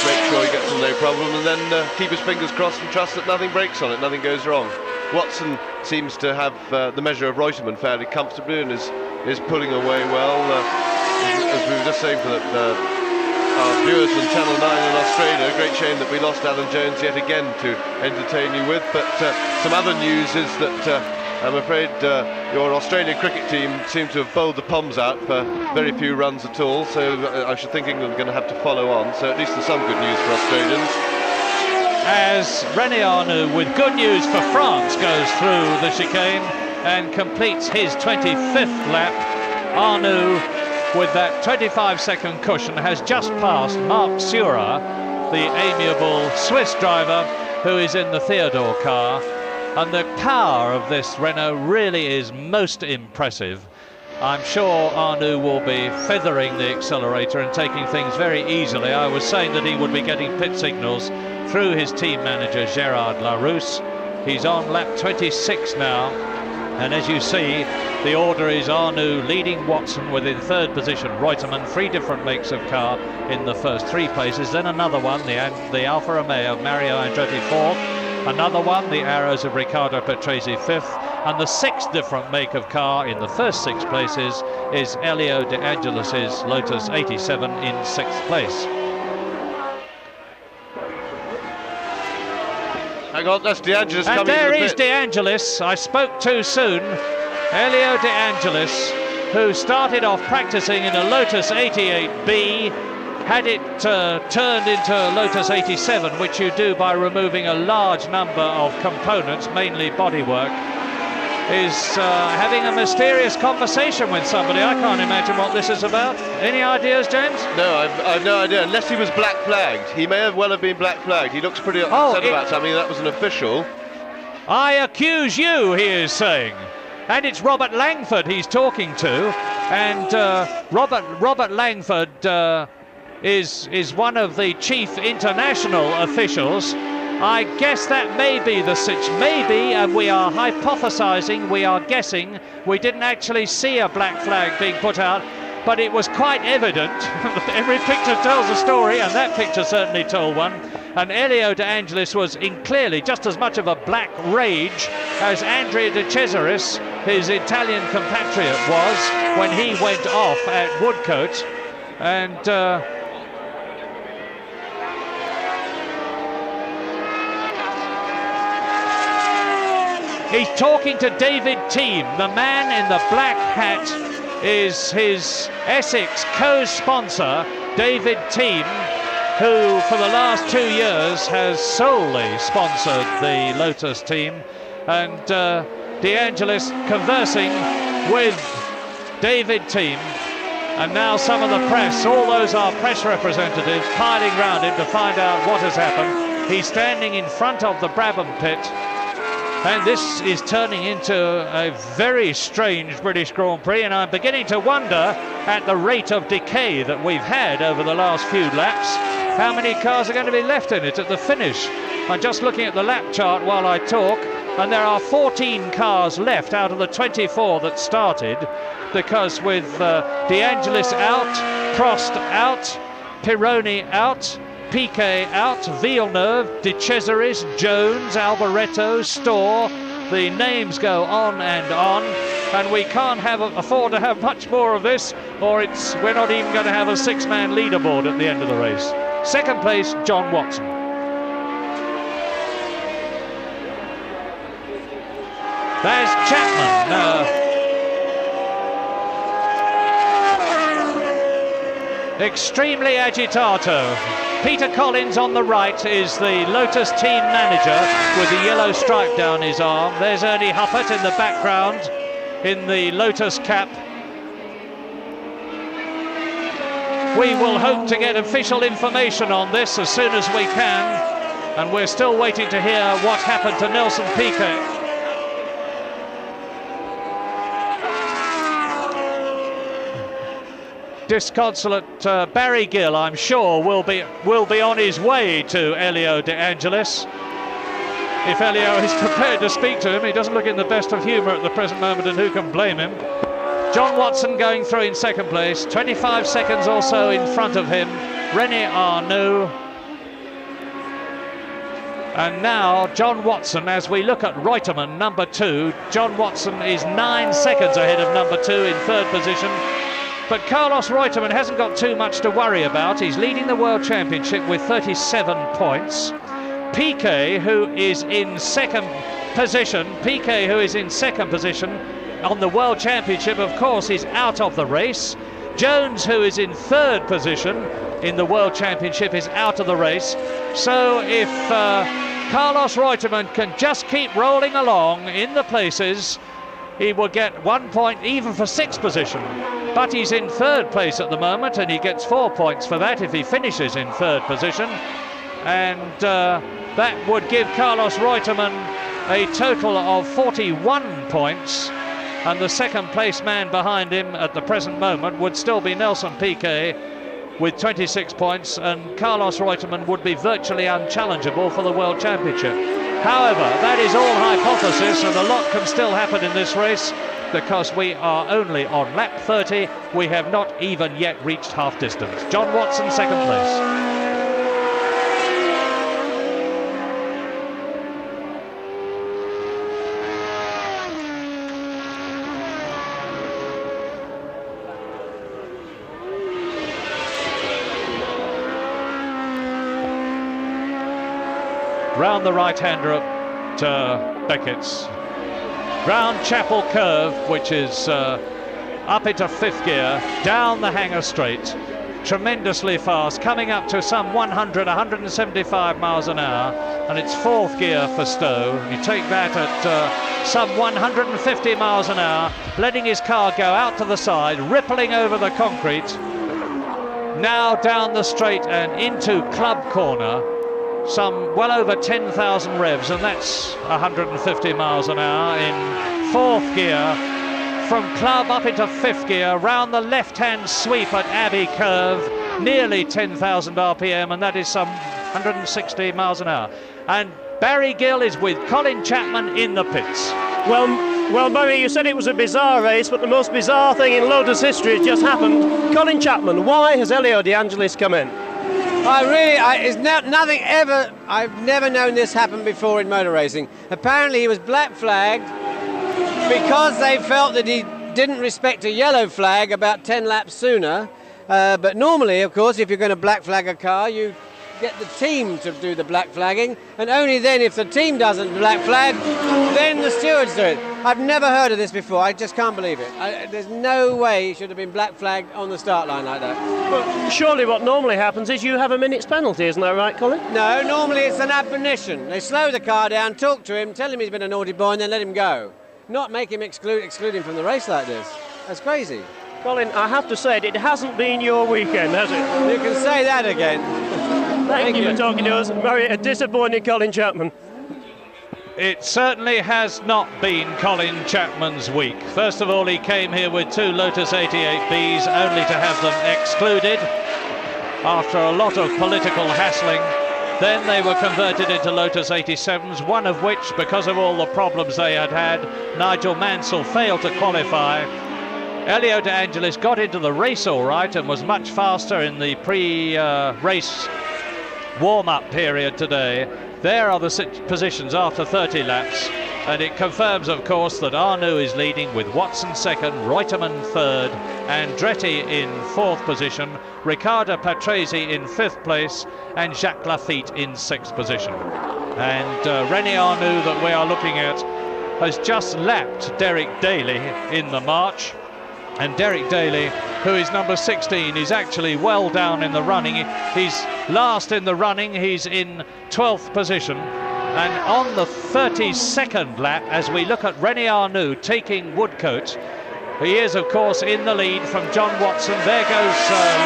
make sure he gets on no problem, and then keep his fingers crossed and trust that nothing breaks on it, nothing goes wrong. Watson seems to have the measure of Reutemann fairly comfortably and is pulling away well. As we were just saying for our viewers on Channel 9 in Australia, great shame that we lost Alan Jones yet again to entertain you with, but some other news is that I'm afraid your Australian cricket team seem to have bowled the Poms out for very few runs at all, so I should think England are going to have to follow on, so at least there's some good news for Australians. As René Arnoux, with good news for France, goes through the chicane and completes his 25th lap. Arnoux, with that 25-second cushion, has just passed Marc Surer, the amiable Swiss driver who is in the Theodore car. And the power of this Renault really is most impressive. I'm sure Arnoux will be feathering the accelerator and taking things very easily. I was saying that he would be getting pit signals through his team manager, Gerard Larousse. He's on lap 26 now. And as you see, the order is Arnoux leading Watson, within third position Reutemann, 3 different makes of car in the first 3 places, then another one, the Alfa Romeo of Mario Andretti 4th, another one, the Arrows of Riccardo Patrese 5th, and the 6th different make of car in the first 6 places is Elio De Angelis's Lotus 87 in 6th place. Hang on, that's De Angelis coming. And there is De Angelis. I spoke too soon. Elio De Angelis, who started off practicing in a Lotus 88B, had it turned into a Lotus 87, which you do by removing a large number of components, mainly bodywork, is having a mysterious conversation with somebody. I can't imagine what this is about. Any ideas, James? No, I've no idea, unless he was black flagged. He may have well have been black flagged. He looks pretty upset about something. That was an official. I accuse you, he is saying. And it's Robert Langford he's talking to. And Robert Langford is one of the chief international officials. I guess that may be the situation. Maybe, and we are hypothesizing, we are guessing. We didn't actually see a black flag being put out, but it was quite evident. Every picture tells a story, and that picture certainly told one. And Elio De Angelis was in clearly just as much of a black rage as Andrea De Cesaris, his Italian compatriot, was when he went off at Woodcote. And he's talking to David Thiem. The man in the black hat is his Essex co-sponsor, David Thiem, who for the last 2 years has solely sponsored the Lotus team. And De Angelis conversing with David Thiem. And now some of the press, all those are press representatives, piling round him to find out what has happened. He's standing in front of the Brabham pit. And this is turning into a very strange British Grand Prix, and I'm beginning to wonder, at the rate of decay that we've had over the last few laps, how many cars are going to be left in it at the finish. I'm just looking at the lap chart while I talk, And there are 14 cars left out of the 24 that started, because with De Angelis out, Prost out, Pironi out, Piquet out, Villeneuve, De Cesaris, Jones, Alboreto, Storr, the names go on, and we can't afford to have much more of this, or we're not even going to have a six-man leaderboard at the end of the race. Second place, John Watson. There's Chapman. Extremely agitato. Peter Collins on the right is the Lotus team manager with the yellow stripe down his arm. There's Ernie Huppert in the background in the Lotus cap. We will hope to get official information on this as soon as we can, and we're still waiting to hear what happened to Nelson Piquet. Disconsolate Barry Gill, I'm sure, will be on his way to Elio De Angelis. If Elio is prepared to speak to him, he doesn't look in the best of humour at the present moment, and who can blame him? John Watson going through in second place, 25 seconds or so in front of him, René Arnoux. And now John Watson, as we look at Reutemann, number 2, John Watson is 9 seconds ahead of number 2 in third position. But Carlos Reutemann hasn't got too much to worry about. He's leading the World Championship with 37 points. Piquet, who is in second position, on the World Championship, of course, is out of the race. Jones, who is in third position in the World Championship, is out of the race. So if Carlos Reutemann can just keep rolling along in the places, he will get 1 point even for sixth position. But he's in third place at the moment, and he gets 4 points for that if he finishes in third position. And that would give Carlos Reutemann a total of 41 points. And the second place man behind him at the present moment would still be Nelson Piquet with 26 points, and Carlos Reutemann would be virtually unchallengeable for the World Championship. However, that is all hypothesis, and a lot can still happen in this race, because we are only on lap 30. We have not even yet reached half distance. John Watson, second place. Round the right-hander at Beckett's. Round Chapel Curve, which is up into fifth gear, down the Hanger Straight, tremendously fast, coming up to some 175 miles an hour, and it's fourth gear for Stowe. You take that at some 150 miles an hour, letting his car go out to the side, rippling over the concrete, now down the straight and into Club Corner, some well over 10,000 revs, and that's 150 miles an hour in fourth gear. From Club up into fifth gear, round the left-hand sweep at Abbey Curve, nearly 10,000 RPM, and that is some 160 miles an hour. And Barry Gill is with Colin Chapman in the pits. Well, Barry, you said it was a bizarre race, but the most bizarre thing in Lotus history has just happened. Colin Chapman, why has Elio De Angelis come in? It's nothing ever. I've never known this happen before in motor racing. Apparently he was black flagged because they felt that he didn't respect a yellow flag about 10 laps sooner. But normally, of course, if you're going to black flag a car, you get the team to do the black flagging, and only then, if the team doesn't black flag, then the stewards do it. I've never heard of this before. I just can't believe it. There's no way he should have been black flagged on the start line like that. Well, surely what normally happens is you have a minute's penalty, isn't that right, Colin? No, normally it's an admonition. They slow the car down, talk to him, tell him he's been a naughty boy, and then let him go. Not make him exclude him from the race like this. That's crazy. Colin, I have to say it hasn't been your weekend, has it? You can say that again. Thank you for talking to us. Very disappointed Colin Chapman. It certainly has not been Colin Chapman's week. First of all, he came here with 2 Lotus 88Bs, only to have them excluded after a lot of political hassling. Then they were converted into Lotus 87s, one of which, because of all the problems they had had, Nigel Mansell failed to qualify. Elio De Angelis got into the race all right and was much faster in the pre-race warm-up period today. There are the positions after 30 laps, and it confirms, of course, that Arnoux is leading with Watson second, Reutemann third, Andretti in fourth position, Riccardo Patrese in fifth place, and Jacques Laffite in sixth position. And René Arnoux, that we are looking at, has just lapped Derek Daly in the march. And Derek Daly, who is number 16, is actually well down in the running. He's last in the running, he's in 12th position. And on the 32nd lap, as we look at René Arnoux taking Woodcote, he is, of course, in the lead from John Watson. There goes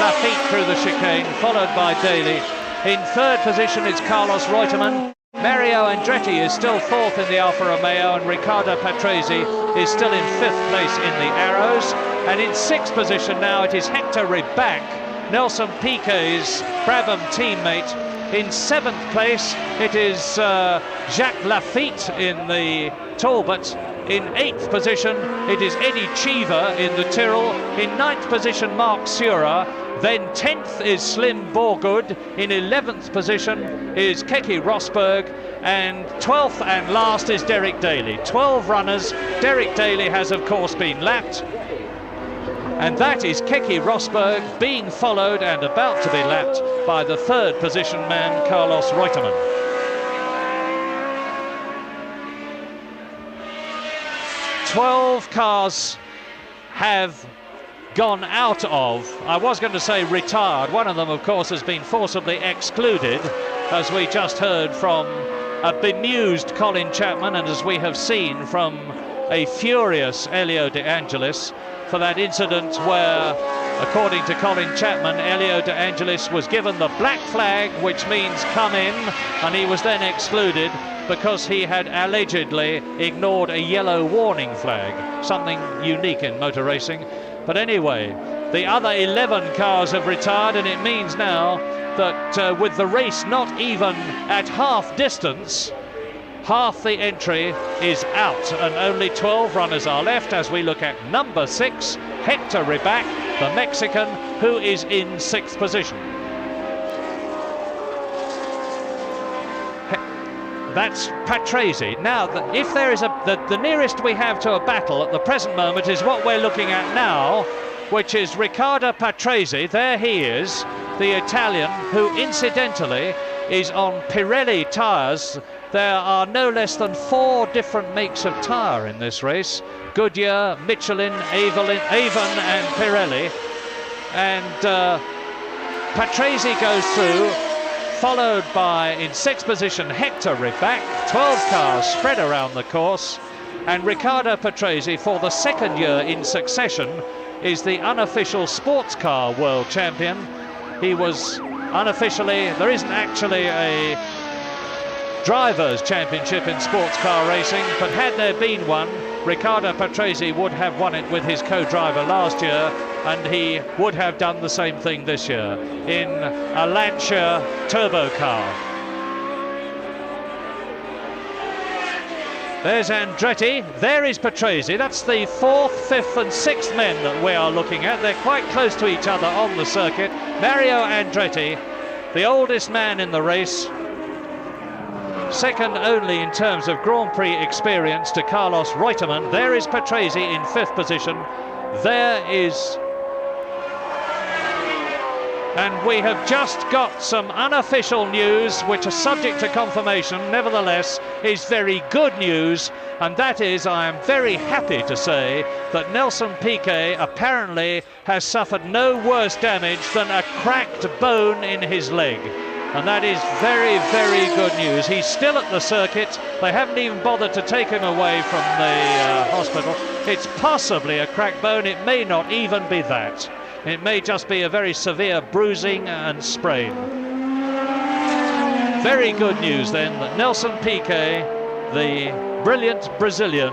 Laffite through the chicane, followed by Daly. In third position is Carlos Reutemann. Mario Andretti is still fourth in the Alfa Romeo, and Riccardo Patrese is still in fifth place in the Arrows. And in sixth position now it is Hector Ribac, Nelson Piquet's Brabham teammate. In seventh place it is Jacques Laffite in the Talbot. In eighth position it is Eddie Cheever in the Tyrrell. In ninth position Mark Sura. Then 10th is Slim Borgud. In 11th position is Keke Rosberg. And 12th and last is Derek Daly. 12 runners. Derek Daly has, of course, been lapped. And that is Keke Rosberg being followed and about to be lapped by the third position man, Carlos Reutemann. "12 cars have gone out of, I was going to say retired. One of them, of course, has been forcibly excluded, as we just heard from a bemused Colin Chapman, and as we have seen from a furious Elio De Angelis, for that incident where, according to Colin Chapman, Elio De Angelis was given the black flag, which means come in, and he was then excluded because he had allegedly ignored a yellow warning flag, something unique in motor racing. But anyway, the other 11 cars have retired, and it means now that with the race not even at half distance, half the entry is out, and only 12 runners are left as we look at number 6, Hector Ribac, the Mexican, who is in 6th position. That's Patrese. Now, if there is the nearest we have to a battle at the present moment is what we're looking at now, which is Riccardo Patrese. There he is, the Italian, who incidentally is on Pirelli tyres. There are no less than 4 different makes of tyre in this race: Goodyear, Michelin, Avon and Pirelli. And Patrese goes through, followed by, in 6th position, Hector Ribac. 12 cars spread around the course, and Riccardo Patrese, for the second year in succession, is the unofficial sports car world champion. He was unofficially, there isn't actually a drivers' championship in sports car racing, but had there been one, Riccardo Patrese would have won it with his co-driver last year, and he would have done the same thing this year in a Lancia turbo car. There's Andretti, there is Patrese. That's the 4th, 5th and 6th men that we are looking at. They're quite close to each other on the circuit. Mario Andretti, the oldest man in the race, second only in terms of Grand Prix experience to Carlos Reutemann. There is Patrese in 5th position. There is... And we have just got some unofficial news, which are subject to confirmation, nevertheless, is very good news. And that is, I am very happy to say, that Nelson Piquet apparently has suffered no worse damage than a cracked bone in his leg. And that is very, very good news. He's still at the circuit. They haven't even bothered to take him away from the hospital. It's possibly a cracked bone. It may not even be that. It may just be a very severe bruising and sprain. Very good news then that Nelson Piquet, the brilliant Brazilian,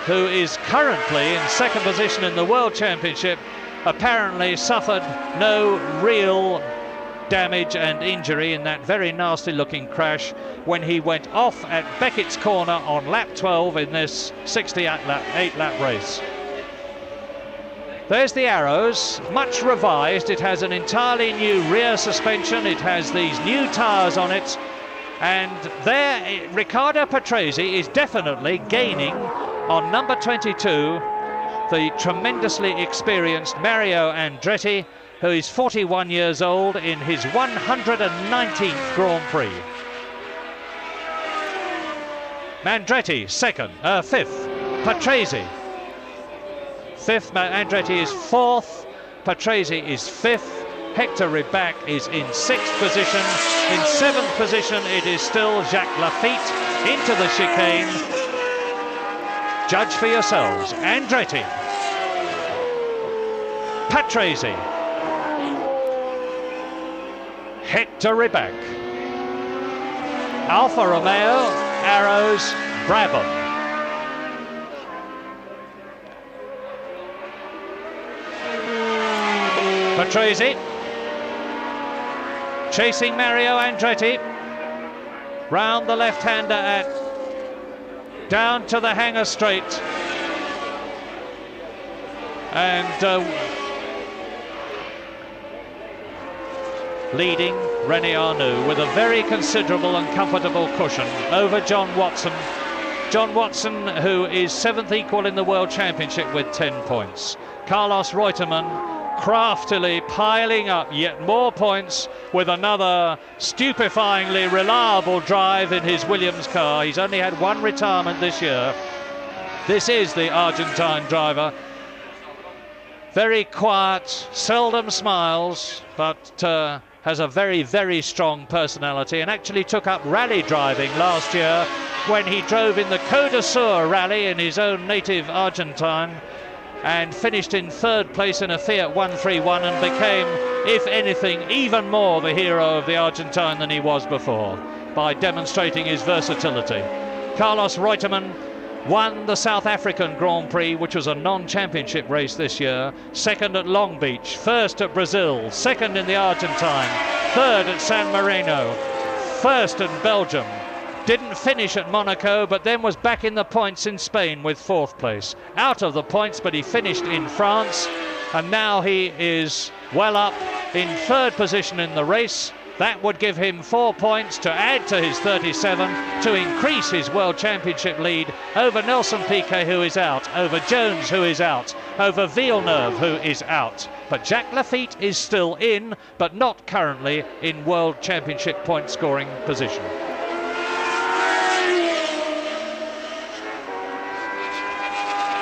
who is currently in 2nd position in the World Championship, apparently suffered no real damage and injury in that very nasty looking crash when he went off at Beckett's corner on lap 12 in this 68 lap race. There's the Arrows, much revised. It has an entirely new rear suspension. It has these new tyres on it. And there, Riccardo Patrese is definitely gaining on number 22, the tremendously experienced Mario Andretti, who is 41 years old in his 119th Grand Prix. Andretti fifth, Patrese fifth, Andretti is fourth, Patrese is fifth, Hector Ribac is in sixth position. In seventh position it is still Jacques Laffite into the chicane. Judge for yourselves. Andretti, Patrese, Hector Ribac, Alfa Romeo, Arrows, Brabham. Patrese chasing Mario Andretti round the left-hander at down to the hanger straight, and leading René Arnoux with a very considerable and comfortable cushion over John Watson. John Watson, who is 7th equal in the World Championship with 10 points. Carlos Reutemann craftily piling up yet more points with another stupefyingly reliable drive in his Williams car. He's only had one retirement this year. This is the Argentine driver. Very quiet, seldom smiles, but has a very, very strong personality, and actually took up rally driving last year when he drove in the Côte d'Azur rally in his own native Argentine, and finished in 3rd place in a Fiat 131 and became, if anything, even more the hero of the Argentine than he was before, by demonstrating his versatility. Carlos Reutemann won the South African Grand Prix, which was a non-championship race this year, 2nd at Long Beach, 1st at Brazil, 2nd in the Argentine, 3rd at San Marino, 1st in Belgium. Didn't finish at Monaco, but then was back in the points in Spain with 4th place. Out of the points, but he finished in France, and now he is well up in 3rd position in the race. That would give him 4 points to add to his 37 to increase his World Championship lead over Nelson Piquet, who is out, over Jones, who is out, over Villeneuve, who is out. But Jacques Laffite is still in, but not currently in World Championship point scoring position.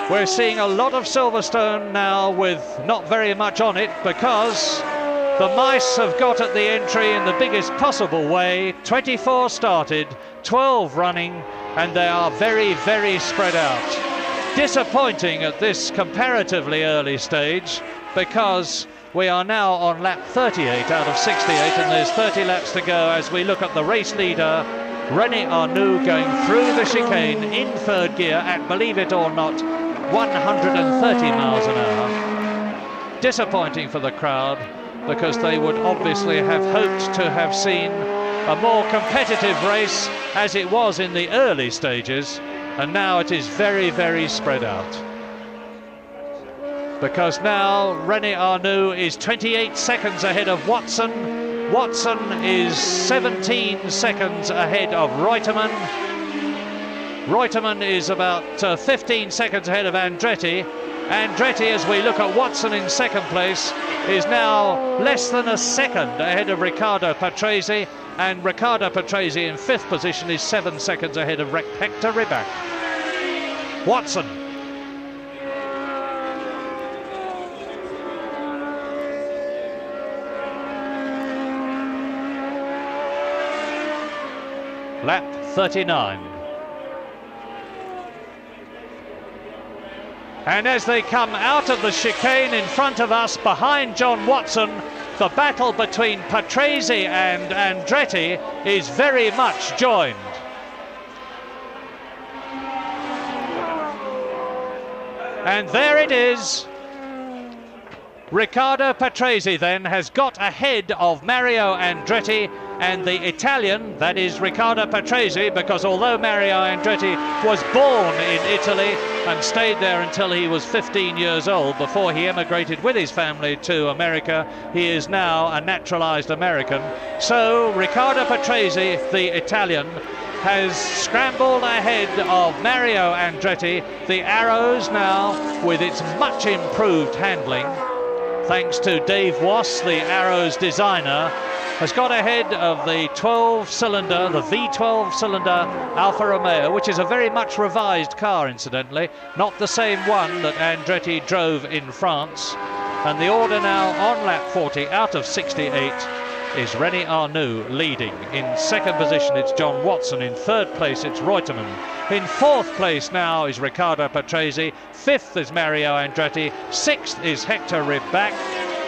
We're seeing a lot of Silverstone now with not very much on it, because the mice have got at the entry in the biggest possible way. 24 started, 12 running, and they are very, very spread out. Disappointing at this comparatively early stage, because we are now on lap 38 out of 68, and there's 30 laps to go as we look at the race leader, René Arnoux, going through the chicane in 3rd gear at, believe it or not, 130 miles an hour. Disappointing for the crowd, because they would obviously have hoped to have seen a more competitive race as it was in the early stages, and now it is very, very spread out. Because now René Arnoux is 28 seconds ahead of Watson. Watson is 17 seconds ahead of Reutemann. Reutemann is about 15 seconds ahead of Andretti. Andretti, as we look at Watson in 2nd place, is now less than a second ahead of Riccardo Patrese, and Riccardo Patrese in 5th position is 7 seconds ahead of Hector Ribac. Watson. Lap 39. And as they come out of the chicane in front of us, behind John Watson, the battle between Patrese and Andretti is very much joined. And there it is. Riccardo Patrese then has got ahead of Mario Andretti, and the Italian, that is Riccardo Patrese, because although Mario Andretti was born in Italy and stayed there until he was 15 years old before he emigrated with his family to America, he is now a naturalized American. So Riccardo Patrese, the Italian, has scrambled ahead of Mario Andretti. The Arrows now, with its much improved handling, thanks to Dave Wass, the Arrows designer, has got ahead of the 12-cylinder, the V12 cylinder Alfa Romeo, which is a very much revised car, incidentally, not the same one that Andretti drove in France. And the order now on lap 40 out of 68 is René Arnoux leading. In second position it's John Watson. In third place it's Reutemann. In fourth place now is Riccardo Patrese. Fifth is Mario Andretti. Sixth is Hector Ribach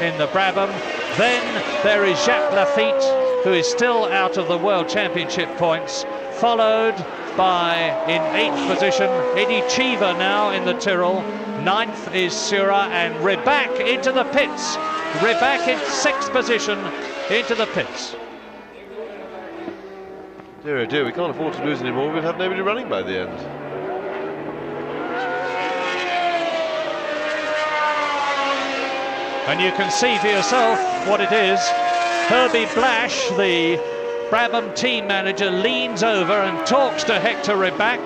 in the Brabham. Then there is Jacques Laffite, who is still out of the World Championship points, followed by, in eighth position, Eddie Cheever now in the Tyrrell. Ninth is Sura, and Ribach into the pits. Ribach in sixth position into the pits. Dear oh dear, we can't afford to lose anymore. We'll have nobody running by the end. And you can see for yourself what it is. Herbie Blash, the Brabham team manager, leans over and talks to Hector Ribach.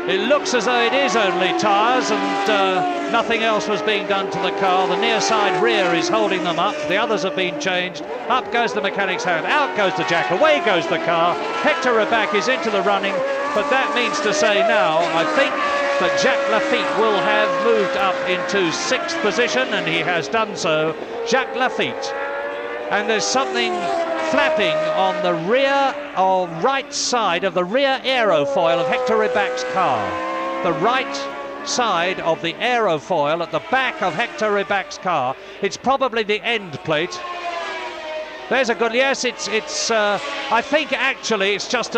It looks as though it is only tyres and nothing else was being done to the car. The near side rear is holding them up. The others have been changed. Up goes the mechanic's hand, out goes the jack, away goes the car. Hector Ribach is into the running, but that means to say now, I think that Jacques Laffite will have moved up into sixth position, and he has done so. Jacques Laffite. And there's something flapping on the rear or right side of the rear aerofoil of Hector Ribach's car. The right side of the aerofoil at the back of Hector Ribach's car. It's probably the end plate. There's a good, yes, it's I think actually it's just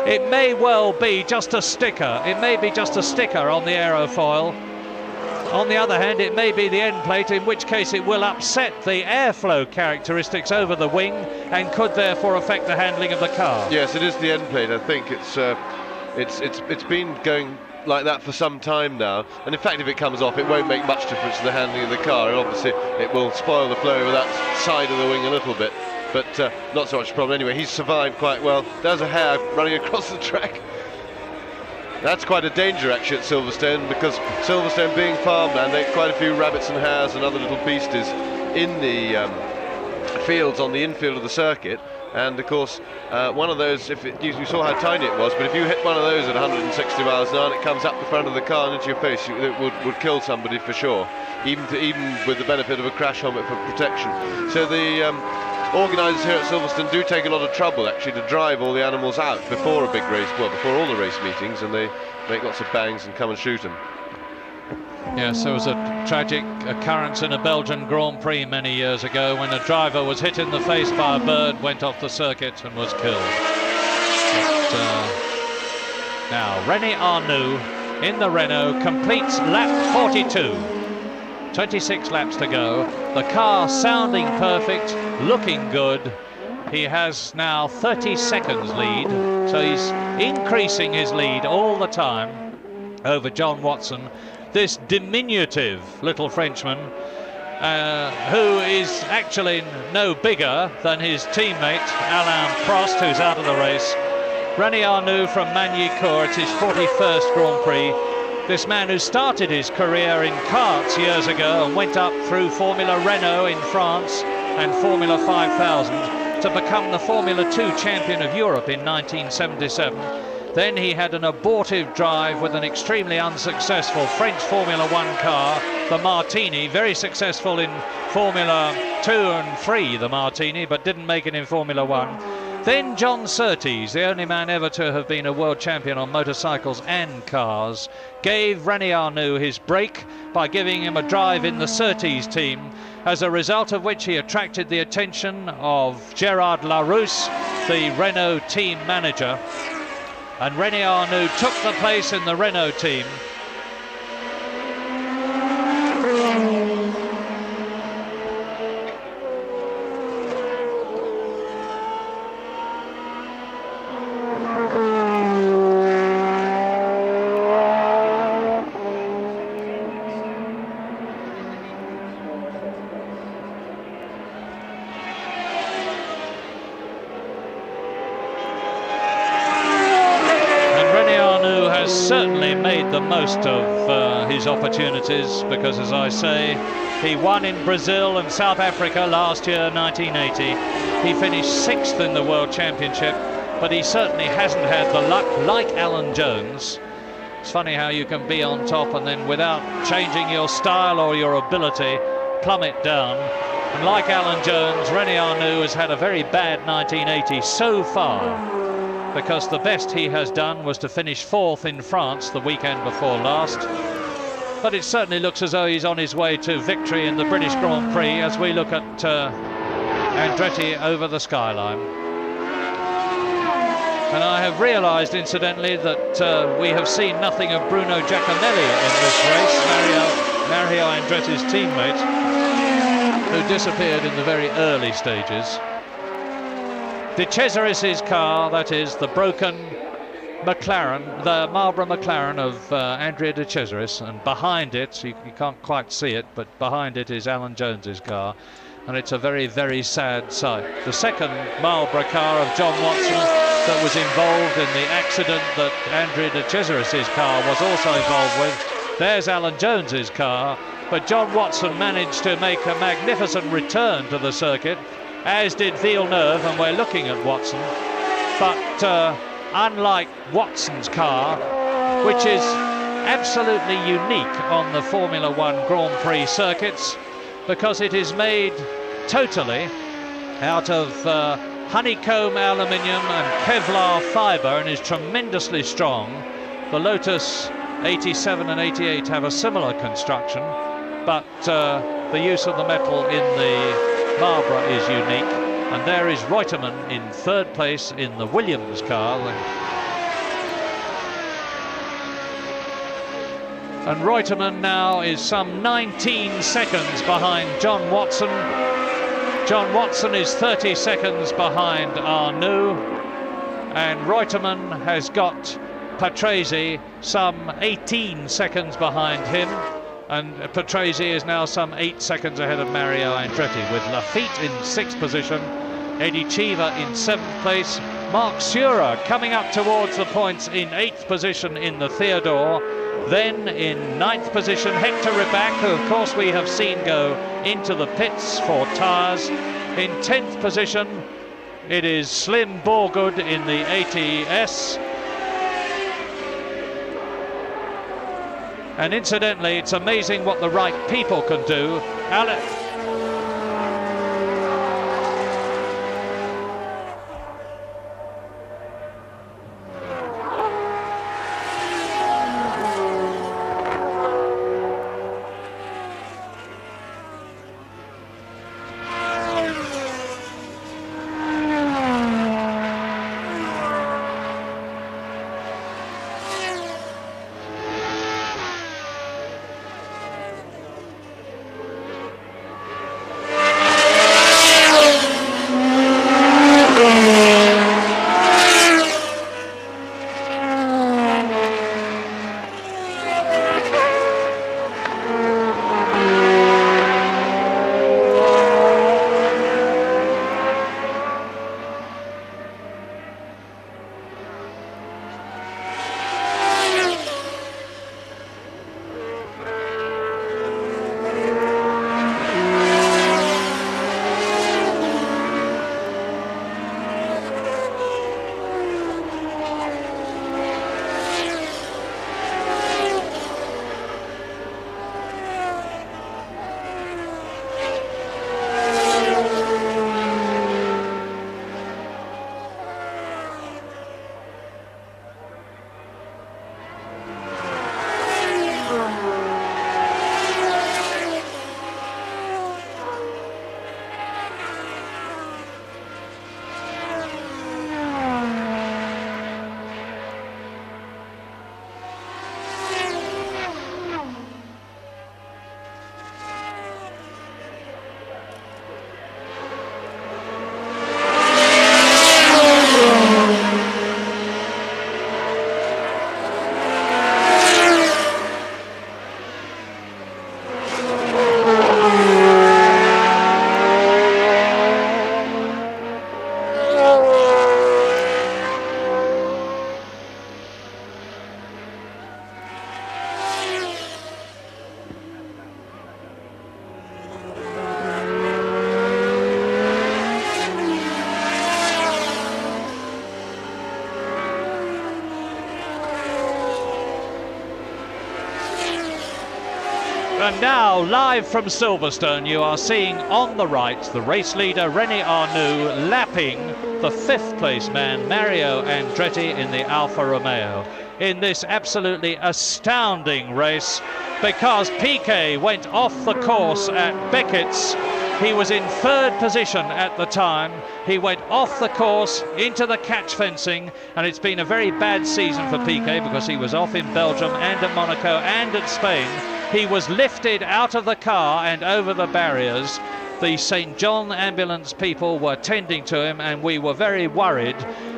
it may well be just a sticker. It may be just a sticker on the aerofoil. On the other hand, it may be the end plate, in which case it will upset the airflow characteristics over the wing and could therefore affect the handling of the car. Yes, it is the end plate. I think it's been going like that for some time now, and in fact if it comes off it won't make much difference to the handling of the car, and obviously it will spoil the flow over that side of the wing a little bit, but not so much a problem anyway. He's survived quite well. There's a hare running across the track. That's quite a danger actually at Silverstone, because Silverstone being farmland, there are quite a few rabbits and hares and other little beasties in the fields on the infield of the circuit. And of course, one of those, you saw how tiny it was, but if you hit one of those at 160 miles an hour and it comes up the front of the car and into your face, it would kill somebody for sure, even with the benefit of a crash helmet for protection. So the organisers here at Silverstone do take a lot of trouble actually to drive all the animals out before a big race, well, before all the race meetings, and they make lots of bangs and come and shoot them. Yes, there was a tragic occurrence in a Belgian Grand Prix many years ago when a driver was hit in the face by a bird, went off the circuit and was killed. But, now, René Arnoux in the Renault completes lap 42. 26 laps to go. The car sounding perfect, looking good. He has now 30 seconds lead, so he's increasing his lead all the time over John Watson. This diminutive little Frenchman, who is actually no bigger than his teammate Alain Prost, who's out of the race. René Arnoux from Magny-Cours, it's his 41st Grand Prix. This man who started his career in karts years ago and went up through Formula Renault in France and Formula 5000 to become the Formula 2 champion of Europe in 1977. Then he had an abortive drive with an extremely unsuccessful French Formula 1 car, the Martini, very successful in Formula 2 and 3, the Martini, but didn't make it in Formula 1. Then John Surtees, the only man ever to have been a world champion on motorcycles and cars, gave René Arnoux his break by giving him a drive in the Surtees team, as a result of which he attracted the attention of Gerard Larousse, the Renault team manager. And René Arnoux took the place in the Renault team. the most of his opportunities, because, as I say, he won in Brazil and South Africa last year, 1980. He finished 6th in the World Championship, but he certainly hasn't had the luck like Alan Jones. It's funny how you can be on top and then, without changing your style or your ability, plummet down. And like Alan Jones, René Arnoux has had a very bad 1980 so far, because the best he has done was to finish 4th in France the weekend before last. But it certainly looks as though he's on his way to victory in the British Grand Prix as we look at Andretti over the skyline. And I have realised, incidentally, that we have seen nothing of Bruno Giacomelli in this race, Mario Andretti's teammate, who disappeared in the very early stages. De Cesaris's car, that is, the broken McLaren, the Marlboro McLaren of Andrea De Cesaris, and behind it, you can't quite see it, but behind it is Alan Jones's car, and it's a very, very sad sight. The second Marlboro car of John Watson that was involved in the accident that Andrea De Cesaris's car was also involved with, there's Alan Jones's car, but John Watson managed to make a magnificent return to the circuit, as did Villeneuve, and we're looking at Watson. But unlike Watson's car, which is absolutely unique on the Formula One Grand Prix circuits, because it is made totally out of honeycomb aluminium and Kevlar fibre and is tremendously strong. The Lotus 87 and 88 have a similar construction, but the use of the metal in the Marlboro is unique. And there is Reutemann in 3rd place in the Williams car. And Reutemann now is some 19 seconds behind John Watson. John Watson is 30 seconds behind Arnoux. And Reutemann has got Patrese some 18 seconds behind him. And Patrese is now some 8 seconds ahead of Mario Andretti, with Lafitte in 6th position, Eddie Cheever in 7th place, Mark Surer coming up towards the points in 8th position in the Theodore. Then in 9th position, Hector Ribac, who of course we have seen go into the pits for tyres. In 10th position, it is Slim Borgood in the ATS. And incidentally, it's amazing what the right people can do. And now, live from Silverstone, you are seeing on the right the race leader René Arnoux lapping the 5th place man Mario Andretti in the Alfa Romeo in this absolutely astounding race, because Piquet went off the course at Beckett's. He was in 3rd position at the time. He went off the course into the catch fencing, and it's been a very bad season for Piquet because he was off in Belgium and at Monaco and at Spain. He was lifted out of the car and over the barriers. The St. John ambulance people were tending to him, and we were very worried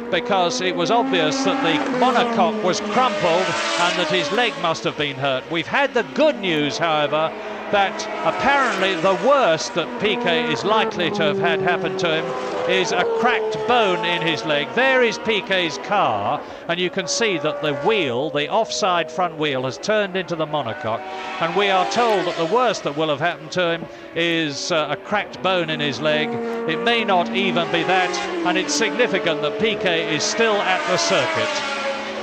because it was obvious that the monocoque was crumpled and that his leg must have been hurt. We've had the good news, however, that apparently the worst that Piquet is likely to have had happen to him is a cracked bone in his leg. There is Piquet's car, and you can see that the wheel, the offside front wheel, has turned into the monocoque, and we are told that the worst that will have happened to him is a cracked bone in his leg. It may not even be that, and it's significant that Piquet is still at the circuit.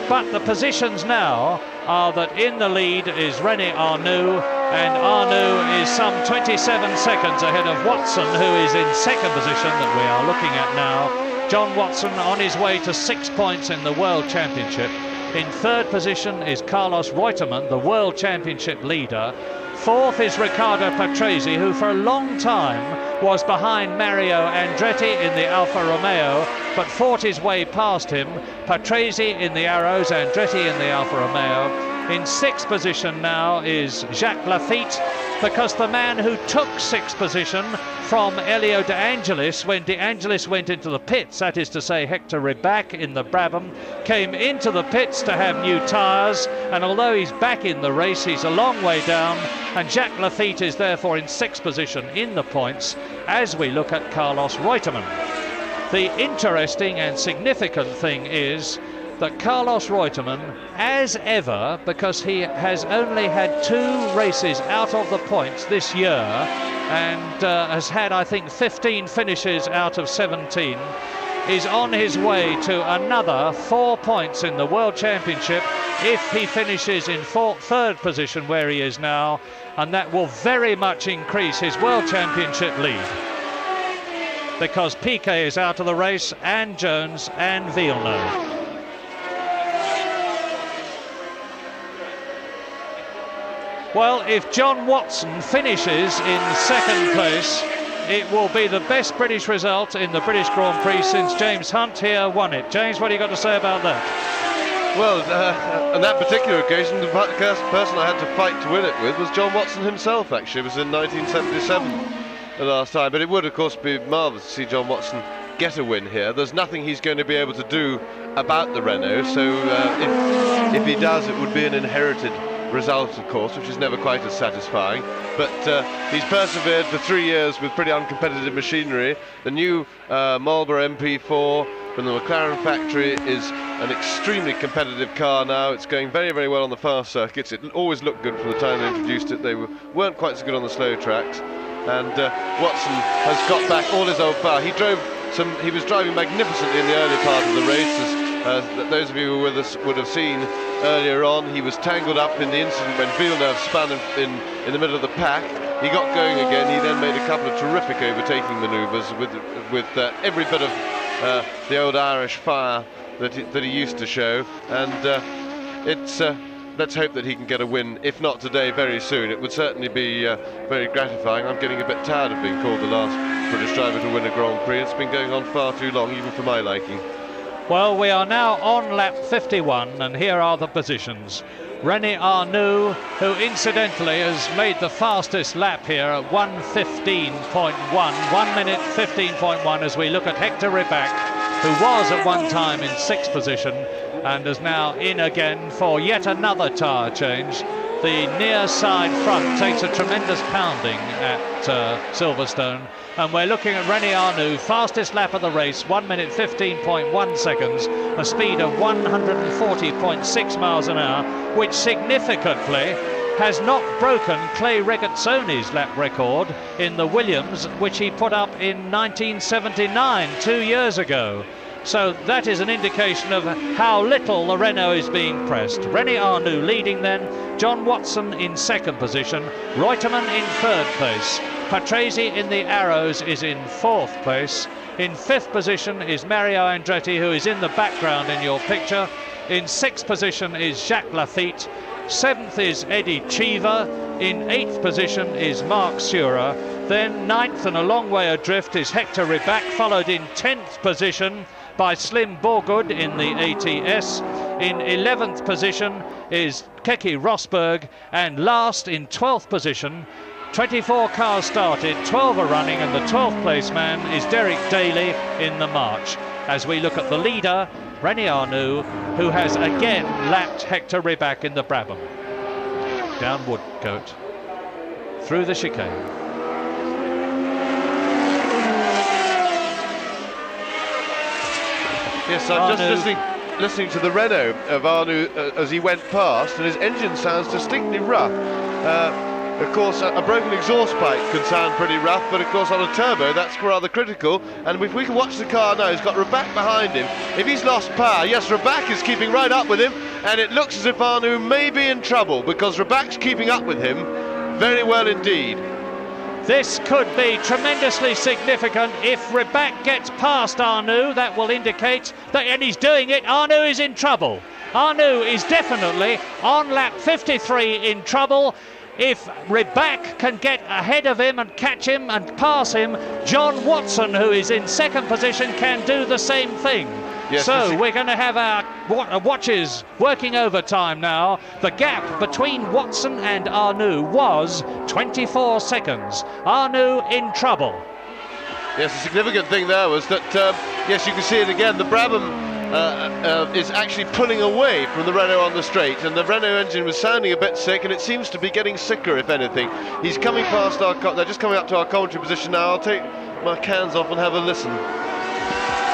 But the positions now are that in the lead is René Arnoux, and Arnoux is some 27 seconds ahead of Watson, who is in 2nd position that we are looking at now. John Watson on his way to 6 points in the World Championship. In 3rd position is Carlos Reutemann, the World Championship leader. 4th is Riccardo Patrese, who for a long time was behind Mario Andretti in the Alfa Romeo, but fought his way past him. Patrese in the Arrows, Andretti in the Alfa Romeo. In 6th position now is Jacques Laffite, because the man who took 6th position from Elio De Angelis when De Angelis went into the pits, that is to say Hector Ribach in the Brabham, came into the pits to have new tyres, and although he's back in the race, he's a long way down, and Jacques Laffite is therefore in 6th position in the points as we look at Carlos Reutemann. The interesting and significant thing is that Carlos Reutemann, as ever, because he has only had 2 races out of the points this year and has had, I think, 15 finishes out of 17, is on his way to another 4 points in the World Championship if he finishes in 3rd position where he is now, and that will very much increase his World Championship lead, because Piquet is out of the race, and Jones and Villeneuve. Well, if John Watson finishes in 2nd place, it will be the best British result in the British Grand Prix since James Hunt here won it. James, what do you got to say about that? Well, on that particular occasion, the person I had to fight to win it with was John Watson himself, actually. It was in 1977 the last time, but it would, of course, be marvellous to see John Watson get a win here. There's nothing he's going to be able to do about the Renault, so if he does, it would be an inherited result, of course, which is never quite as satisfying, but he's persevered for 3 years with pretty uncompetitive machinery. The new Marlboro MP4 from the McLaren factory is an extremely competitive car now. It's going very, very well on the fast circuits. It always looked good from the time they introduced it. They weren't quite so good on the slow tracks, and Watson has got back all his old power. He was driving magnificently in the early part of the race, as those of you who were with us would have seen earlier on. He was tangled up in the incident when Villeneuve spun in the middle of the pack. He got going again. He then made a couple of terrific overtaking manoeuvres with every bit of the old Irish fire that he used to show, and let's hope that he can get a win, if not today, very soon. It would certainly be very gratifying. I'm getting a bit tired of being called the last British driver to win a Grand Prix. It's been going on far too long, even for my liking. Well, we are now on lap 51, and here are the positions. René Arnoux, who incidentally has made the fastest lap here at 1:15.1, 1 minute 15.1, as we look at Hector Ribach, who was at one time in 6th position and is now in again for yet another tyre change. The near side front takes a tremendous pounding at Silverstone, and we're looking at René Arnoux, fastest lap of the race, 1 minute 15.1 seconds, a speed of 140.6 miles an hour, which significantly has not broken Clay Regazzoni's lap record in the Williams, which he put up in 1979, 2 years ago. So that is an indication of how little the Renault is being pressed. René Arnoux leading then, John Watson in second position, Reutemann in third place, Patrese in the Arrows is in fourth place. In fifth position is Mario Andretti, who is in the background in your picture. In sixth position is Jacques Lafitte. Seventh is Eddie Cheever. In eighth position is Mark Surer. Then ninth and a long way adrift is Hector Rybak, followed in 10th position by Slim Borgud in the ATS. In 11th position is Keke Rosberg, and last in 12th position, 24 cars started, 12 are running, and the 12th place man is Derek Daly in the march. As we look at the leader, René Arnoux, who has again lapped Hector Rybak in the Brabham. Down Woodcote, through the chicane. Yes, I'm just listening to the Renault of Arnoux as he went past, and his engine sounds distinctly rough. Of course, a broken exhaust pipe can sound pretty rough, but of course on a turbo that's rather critical. And if we can watch the car now, he's got Rybak behind him. If he's lost power, yes, Rybak is keeping right up with him, and it looks as if Arnoux may be in trouble because Rybak's keeping up with him very well indeed. This could be tremendously significant. If Rybak gets past Arnoux, that will indicate that, and he's doing it, Arnoux is in trouble. Arnoux is definitely on lap 53 in trouble. If Rybak can get ahead of him and catch him and pass him, John Watson, who is in second position, can do the same thing. Yes, so we're going to have our watches working overtime now. The gap between Watson and Arnoux was 24 seconds. Arnoux in trouble. Yes, the significant thing there was that, yes, you can see it again, the Brabham is actually pulling away from the Renault on the straight, and the Renault engine was sounding a bit sick, and it seems to be getting sicker, if anything. He's coming past our, they're just coming up to our commentary position now. I'll take my cans off and have a listen.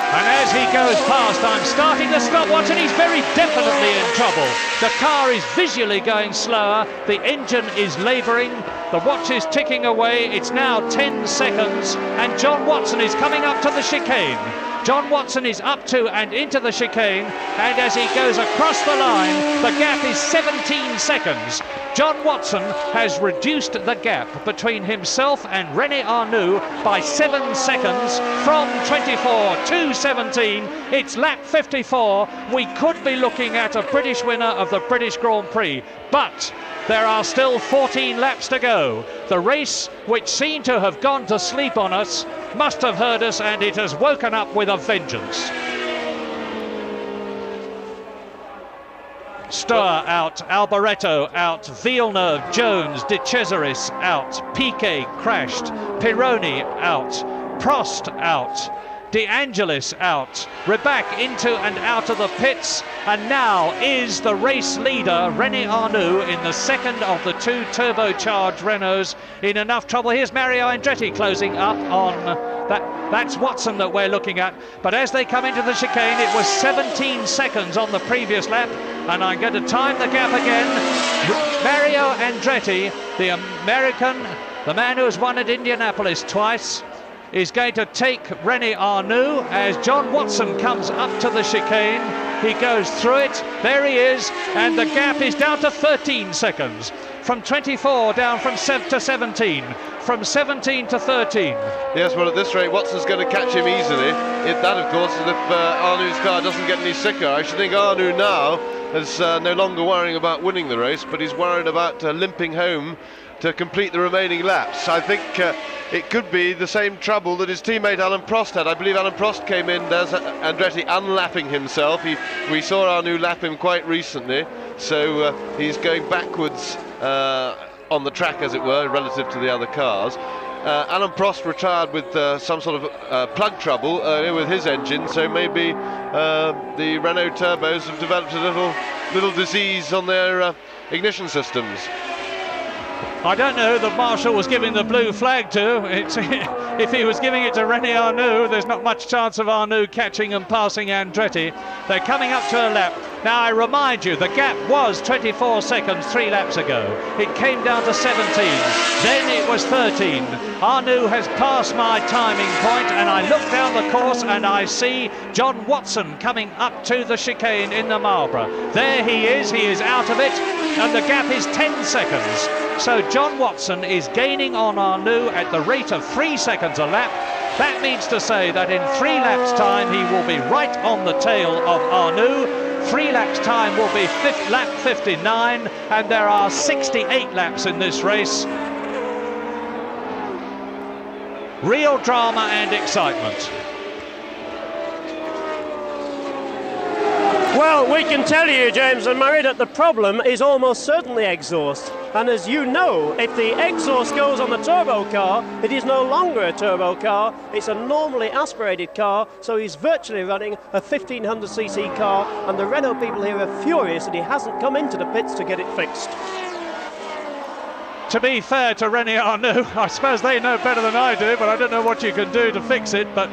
And as he goes past, I'm starting the stopwatch, and he's very definitely in trouble. The car is visually going slower, the engine is labouring, the watch is ticking away, it's now 10 seconds, and John Watson is coming up to the chicane. John Watson is up to and into the chicane, and as he goes across the line, the gap is 17 seconds. John Watson has reduced the gap between himself and René Arnoux by 7 seconds from 24 to 17. It's lap 54. We could be looking at a British winner of the British Grand Prix, but there are still 14 laps to go. The race, which seemed to have gone to sleep on us, must have heard us, and it has woken up with a vengeance. Stoer out, Alboreto out, Villeneuve, Jones, De Cesaris out, Piquet crashed, Pironi out, Prost out, De Angelis out, Rybak into and out of the pits, and now is the race leader René Arnoux in the second of the two turbocharged Renaults in enough trouble. Here's Mario Andretti closing up on that. That's Watson that we're looking at, but as they come into the chicane, it was 17 seconds on the previous lap, and I'm going to time the gap again. Mario Andretti, the American, the man who's won at Indianapolis twice, is going to take René Arnoux as John Watson comes up to the chicane. He goes through it, there he is, and the gap is down to 13 seconds. From 24 down from 7 to 17, from 17 to 13. Yes, well, at this rate, Watson's going to catch him easily. That, of course, is if Arnoux's car doesn't get any sicker. I should think Arnoux now is no longer worrying about winning the race, but he's worried about limping home to complete the remaining laps. I think it could be the same trouble that his teammate Alain Prost had. I believe Alain Prost came in, there's Andretti unlapping himself. We saw Arnoux lap him quite recently, so he's going backwards on the track, as it were, relative to the other cars. Alain Prost retired with some sort of plug trouble earlier with his engine, so maybe the Renault turbos have developed a little disease on their ignition systems. I don't know who the marshal was giving the blue flag to. If he was giving it to René Arnoux, there's not much chance of Arnoux catching and passing Andretti. They're coming up to a lap. Now, I remind you, the gap was 24 seconds 3 laps ago. It came down to 17. Then it was 13. Arnoux has passed my timing point, and I look down the course and I see John Watson coming up to the chicane in the Marlborough. There he is out of it, and the gap is 10 seconds. So John Watson is gaining on Arnoux at the rate of 3 seconds a lap. That means to say that in 3 laps' time he will be right on the tail of Arnoux. 3 laps' time will be lap 59, and there are 68 laps in this race. Real drama and excitement. Well, we can tell you, James and Murray, that the problem is almost certainly exhaust. And as you know, if the exhaust goes on the turbo car, it is no longer a turbo car, it's a normally aspirated car, so he's virtually running a 1500cc car, and the Renault people here are furious that he hasn't come into the pits to get it fixed. To be fair to René Arnoux, I suppose they know better than I do, but I don't know what you can do to fix it. But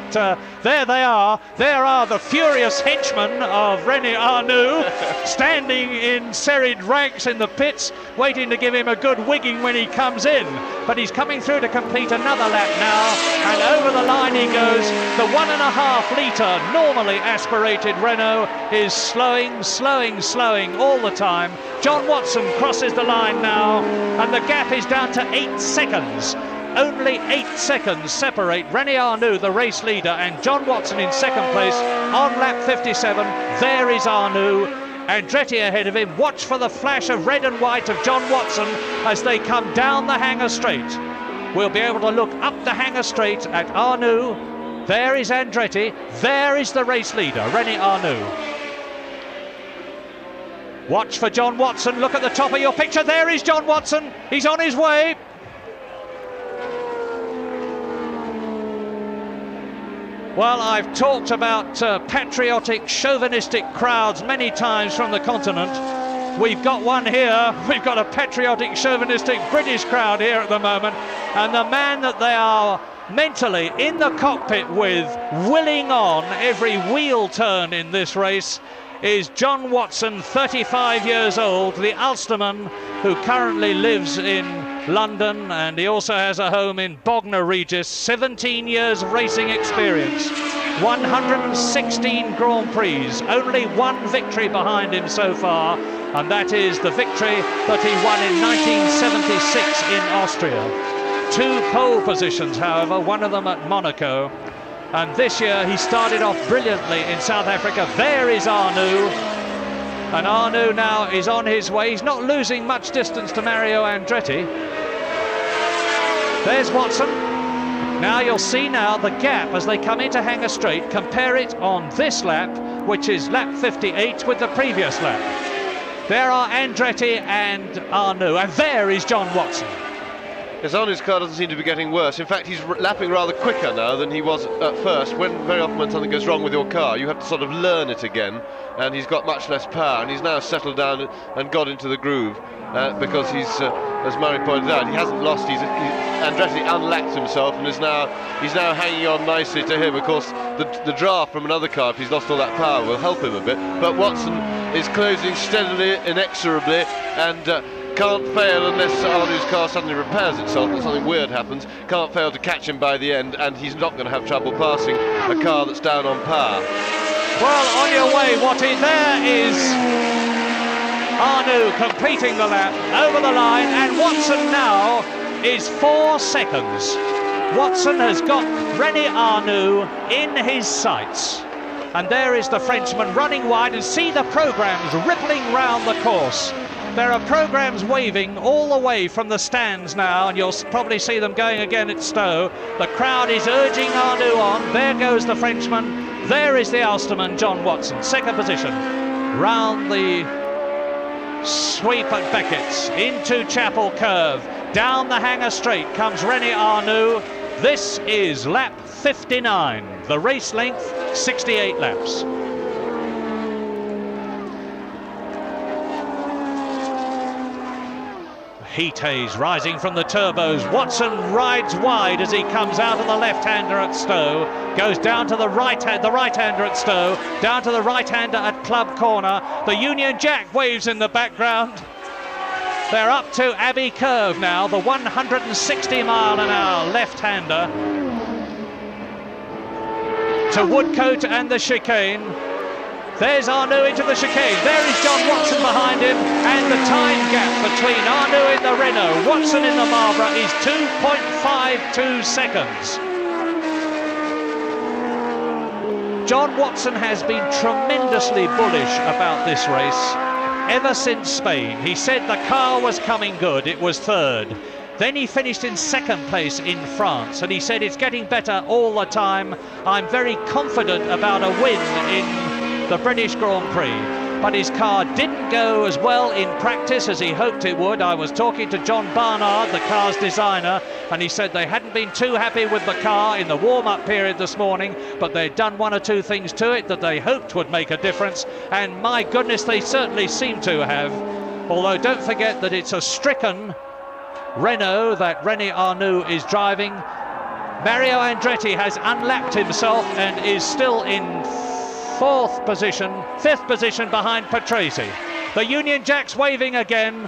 there they are. There are the furious henchmen of René Arnoux standing in serried ranks in the pits, waiting to give him a good wigging when he comes in. But he's coming through to complete another lap now, and over the line he goes. The 1.5 litre normally aspirated Renault is slowing all the time. John Watson crosses the line now, and the gap is down to 8 seconds. Only 8 seconds separate René Arnoux, the race leader, and John Watson in second place on lap 57. There is Arnoux. Andretti ahead of him. Watch for the flash of red and white of John Watson as they come down the Hangar Straight. We'll be able to look up the Hangar Straight at Arnoux. There is Andretti. There is the race leader, René Arnoux. Watch for John Watson. Look at the top of your picture. There is John Watson. He's on his way. Well, I've talked about patriotic, chauvinistic crowds many times from the continent. We've got one here. We've got a patriotic, chauvinistic British crowd here at the moment. And the man that they are mentally in the cockpit with, willing on every wheel turn in this race, is John Watson, 35 years old, the Ulsterman who currently lives in London, and he also has a home in Bognor Regis. 17 years of racing experience, 116 Grand Prix, only one victory behind him so far, and that is the victory that he won in 1976 in Austria. 2 pole positions, however, one of them at Monaco. And this year he started off brilliantly in South Africa. There is Arnoux. And Arnoux now is on his way. He's not losing much distance to Mario Andretti. There's Watson. Now you'll see now the gap as they come into Hangar Straight. Compare it on this lap, which is lap 58, with the previous lap. There are Andretti and Arnoux. And there is John Watson. His Arnoux's car doesn't seem to be getting worse. In fact, he's lapping rather quicker now than he was at first. Very often when something goes wrong with your car, you have to sort of learn it again, and he's got much less power, and he's now settled down and got into the groove because he's, as Murray pointed out, he hasn't lost. Andretti unlacked himself and he's now hanging on nicely to him. Of course, the draft from another car, if he's lost all that power, will help him a bit. But Watson is closing steadily, inexorably, and can't fail unless Arnoux's car suddenly repairs itself and something weird happens. Can't fail to catch him by the end, and he's not going to have trouble passing a car that's down on power. Well, on your way, Watty, there is Arnoux completing the lap over the line, and Watson now is 4 seconds. Watson has got René Arnoux in his sights. And there is the Frenchman running wide, and see the programmes rippling round the course. There are programmes waving all the way from the stands now, and you'll probably see them going again at Stowe. The crowd is urging Arnoux on. There goes the Frenchman. There is the Ulsterman, John Watson, second position. Round the sweep at Beckett's, into Chapel Curve. Down the Hangar Straight comes René Arnoux. This is lap 59. The race length, 68 laps. Heat haze rising from the turbos. Watson rides wide as he comes out of the left-hander at Stowe, goes down to the right-hander at Stowe, down to the right-hander at Club Corner. The Union Jack waves in the background. They're up to Abbey Curve now, the 160-mile-an-hour left-hander to Woodcote and the chicane. There's Arnoux into the chicane. There is John Watson behind him, and the time gap between Arnoux in the Renault, Watson in the Marlborough is 2.52 seconds. John Watson has been tremendously bullish about this race ever since Spain. He said the car was coming good, it was third. Then he finished in second place in France, and he said it's getting better all the time. I'm very confident about a win in the British Grand Prix, but his car didn't go as well in practice as he hoped it would. I was talking to John Barnard, the car's designer, and he said they hadn't been too happy with the car in the warm-up period this morning, but they'd done one or two things to it that they hoped would make a difference, and my goodness, they certainly seem to have. Although don't forget that it's a stricken Renault that René Arnoux is driving. Mario Andretti has unlapped himself and is still in fifth position behind Patrese. The Union Jacks waving again.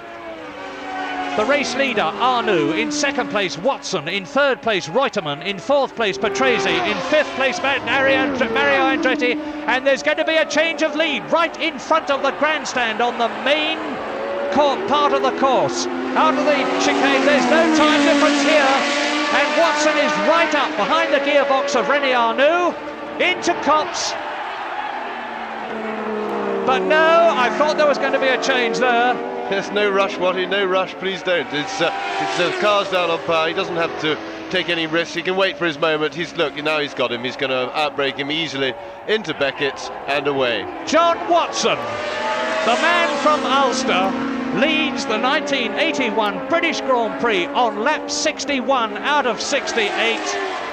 The race leader, Arnoux, in second place, Watson, in third place, Reutemann, in fourth place, Patrese, in fifth place, Mario Andretti, and there's going to be a change of lead right in front of the grandstand on the main part of the course. Out of the chicane, there's no time difference here, and Watson is right up behind the gearbox of René Arnoux, into Copse. But no, I thought there was going to be a change there. Yes, no rush, Watty, no rush, please don't. It's the car's down on power, he doesn't have to take any risks, he can wait for his moment. Look, now he's got him, he's going to outbrake him easily into Beckett and away. John Watson, the man from Ulster, leads the 1981 British Grand Prix on lap 61 out of 68.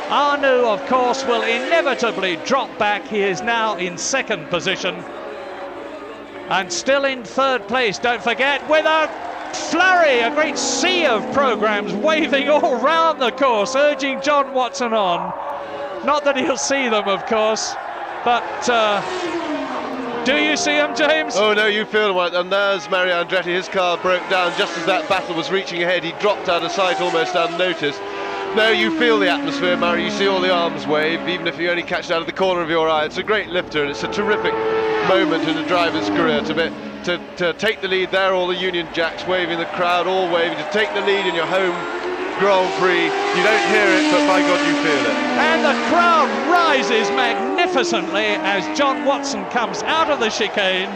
Arnoux, of course, will inevitably drop back. He is now in second position. And still in third place, don't forget, with a flurry, a great sea of programmes waving all round the course, urging John Watson on. Not that he'll see them, of course, but do you see him, James? Oh no, you feel it, and there's Mario Andretti. His car broke down just as that battle was reaching ahead. He dropped out of sight almost unnoticed. No, you feel the atmosphere, Murray. You see all the arms wave, even if you only catch it out of the corner of your eye. It's a great lifter, and it's a terrific moment in a driver's career to take the lead there. All the Union Jacks waving, the crowd all waving, to take the lead in your home Grand Prix. You don't hear it, but by God you feel it. And the crowd rises magnificently as John Watson comes out of the chicane.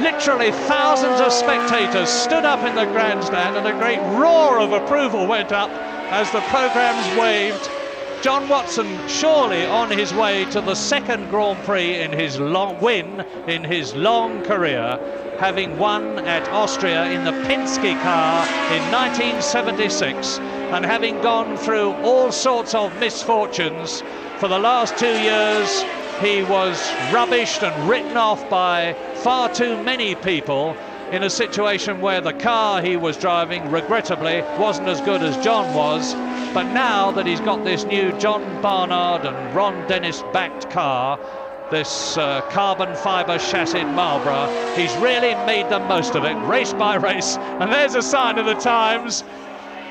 Literally thousands of spectators stood up in the grandstand, and a great roar of approval went up as the programmes waved. John Watson surely on his way to the second Grand Prix in his long career, having won at Austria in the Penske car in 1976, and having gone through all sorts of misfortunes. For the last 2 years he was rubbished and written off by far too many people in a situation where the car he was driving, regrettably, wasn't as good as John was. But now that he's got this new John Barnard and Ron Dennis backed car, this carbon fibre chassis Marlborough, he's really made the most of it, race by race. And there's a sign of the times.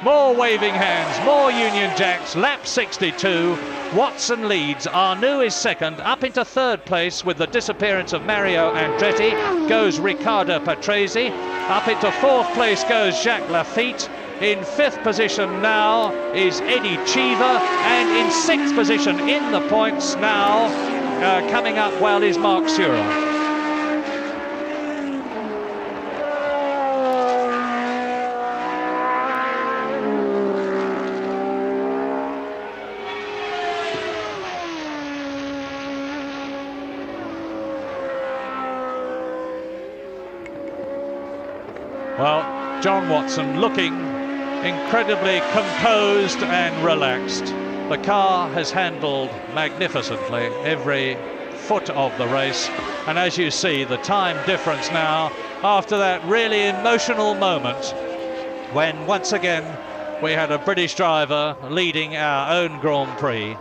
More waving hands, more Union Jacks, lap 62. Watson leads, Arnoux is second, up into third place with the disappearance of Mario Andretti goes Riccardo Patrese, up into fourth place goes Jacques Lafitte, in fifth position now is Eddie Cheever, and in sixth position in the points now, coming up well, is Mark Sura. Well, John Watson looking incredibly composed and relaxed. The car has handled magnificently every foot of the race, and as you see, the time difference now, after that really emotional moment, when once again we had a British driver leading our own Grand Prix.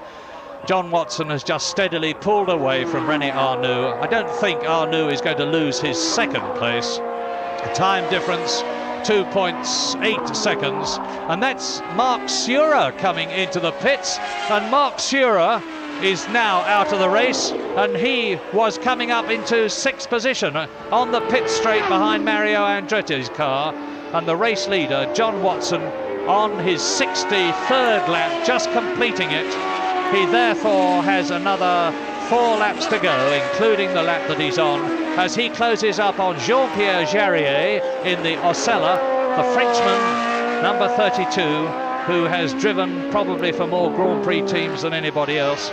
John Watson has just steadily pulled away from René Arnoux. I don't think Arnoux is going to lose his second place. The time difference 2.8 seconds, and that's Mark Surer coming into the pits, and Mark Surer is now out of the race, and he was coming up into sixth position on the pit straight behind Mario Andretti's car, and the race leader John Watson on his 63rd lap, just completing it. He therefore has another 4 laps to go, including the lap that he's on, as he closes up on Jean-Pierre Jarier in the Osella, the Frenchman, number 32, who has driven probably for more Grand Prix teams than anybody else.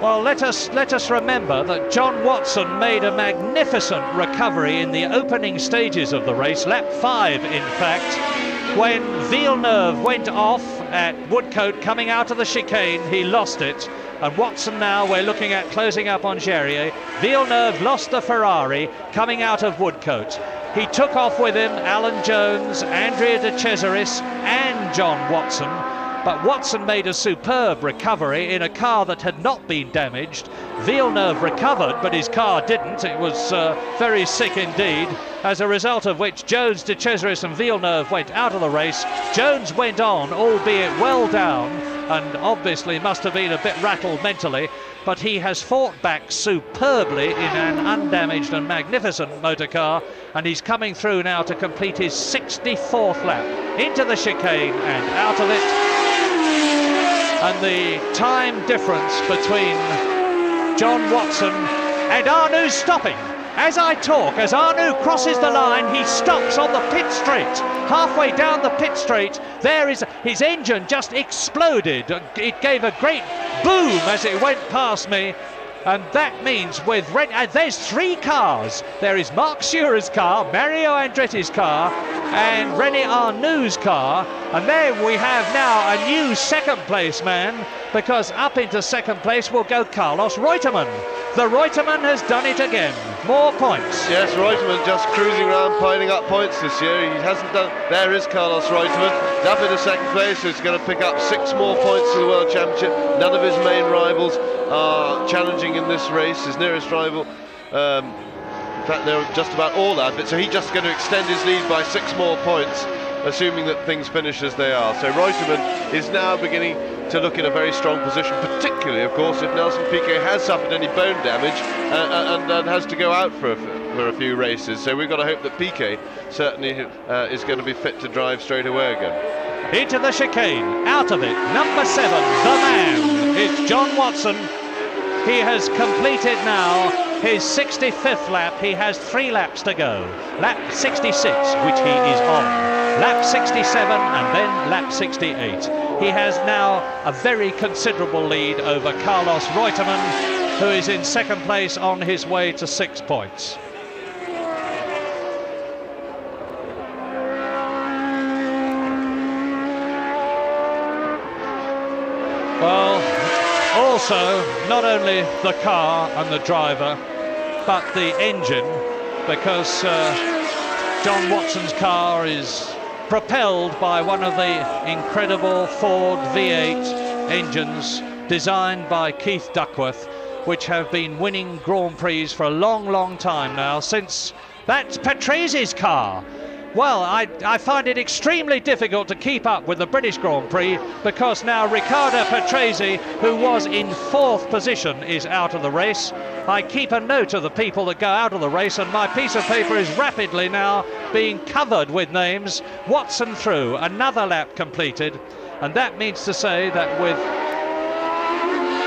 Well, let us remember that John Watson made a magnificent recovery in the opening stages of the race, lap 5 in fact, when Villeneuve went off at Woodcote coming out of the chicane. He lost it, and Watson now we're looking at closing up on Jarier. Villeneuve lost the Ferrari coming out of Woodcote. He took off with him Alan Jones, Andrea De Cesaris and John Watson. But Watson made a superb recovery in a car that had not been damaged. Villeneuve recovered, but his car didn't. It was very sick indeed, as a result of which Jones, De Cesaris and Villeneuve went out of the race. Jones went on, albeit well down, and obviously must have been a bit rattled mentally, but he has fought back superbly in an undamaged and magnificent motor car, and he's coming through now to complete his 64th lap into the chicane and out of it. And the time difference between John Watson and Arnoux stopping. As I talk, as Arnoux crosses the line, he stops on the pit straight. Halfway down the pit straight, there is his engine just exploded. It gave a great boom as it went past me. And that means with there's 3 cars. There is Mark Surer's car, Mario Andretti's car, and René Arnoux' car. And there we have now a new second place man, because up into second place will go Carlos Reutemann. The Reutemann has done it again. More points. Yes, Reutemann just cruising around piling up points this year. He hasn't done. There is Carlos Reutemann. He's up into second place, so he's going to pick up 6 more points to the World Championship. None of his main rivals are challenging in this race. His nearest rival, in fact, they're just about all out of it, so he's just going to extend his lead by 6 more points, assuming that things finish as they are. So Reutemann is now beginning to look in a very strong position, particularly, of course, if Nelson Piquet has suffered any bone damage and has to go out for a few races. So we've got to hope that Piquet certainly is going to be fit to drive straight away again. Into the chicane, out of it, number 7, the man, it's John Watson. He has completed now his 65th lap. He has 3 laps to go. Lap 66, which he is on. Lap 67 and then lap 68. He has now a very considerable lead over Carlos Reutemann, who is in second place on his way to 6 points. Well, also, not only the car and the driver, but the engine, because John Watson's car is propelled by one of the incredible Ford V8 engines designed by Keith Duckworth, which have been winning Grand Prix for a long, long time now, since that's Patrise's car. Well, I find it extremely difficult to keep up with the British Grand Prix, because now Riccardo Patrese, who was in 4th position, is out of the race. I keep a note of the people that go out of the race, and my piece of paper is rapidly now being covered with names. Watson through, another lap completed, and that means to say that with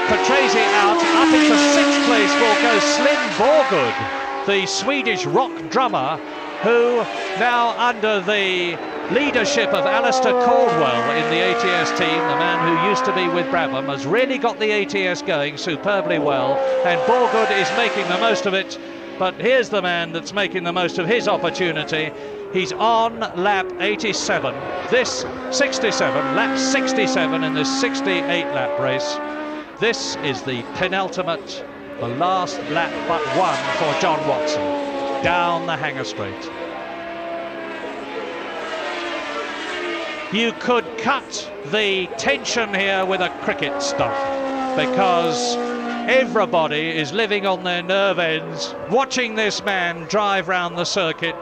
Patrese out, up into 6th place will go Slim Borgud, the Swedish rock drummer, who now under the leadership of Alistair Caldwell in the ATS team, the man who used to be with Brabham, has really got the ATS going superbly well, and Borgud is making the most of it. But here's the man that's making the most of his opportunity. He's on lap 87, this 67, lap 67 in this 68 lap race. This is the penultimate, the last lap but one for John Watson. down the Hanger Straight. You could cut the tension here with a cricket stump, because everybody is living on their nerve ends, watching this man drive round the circuit,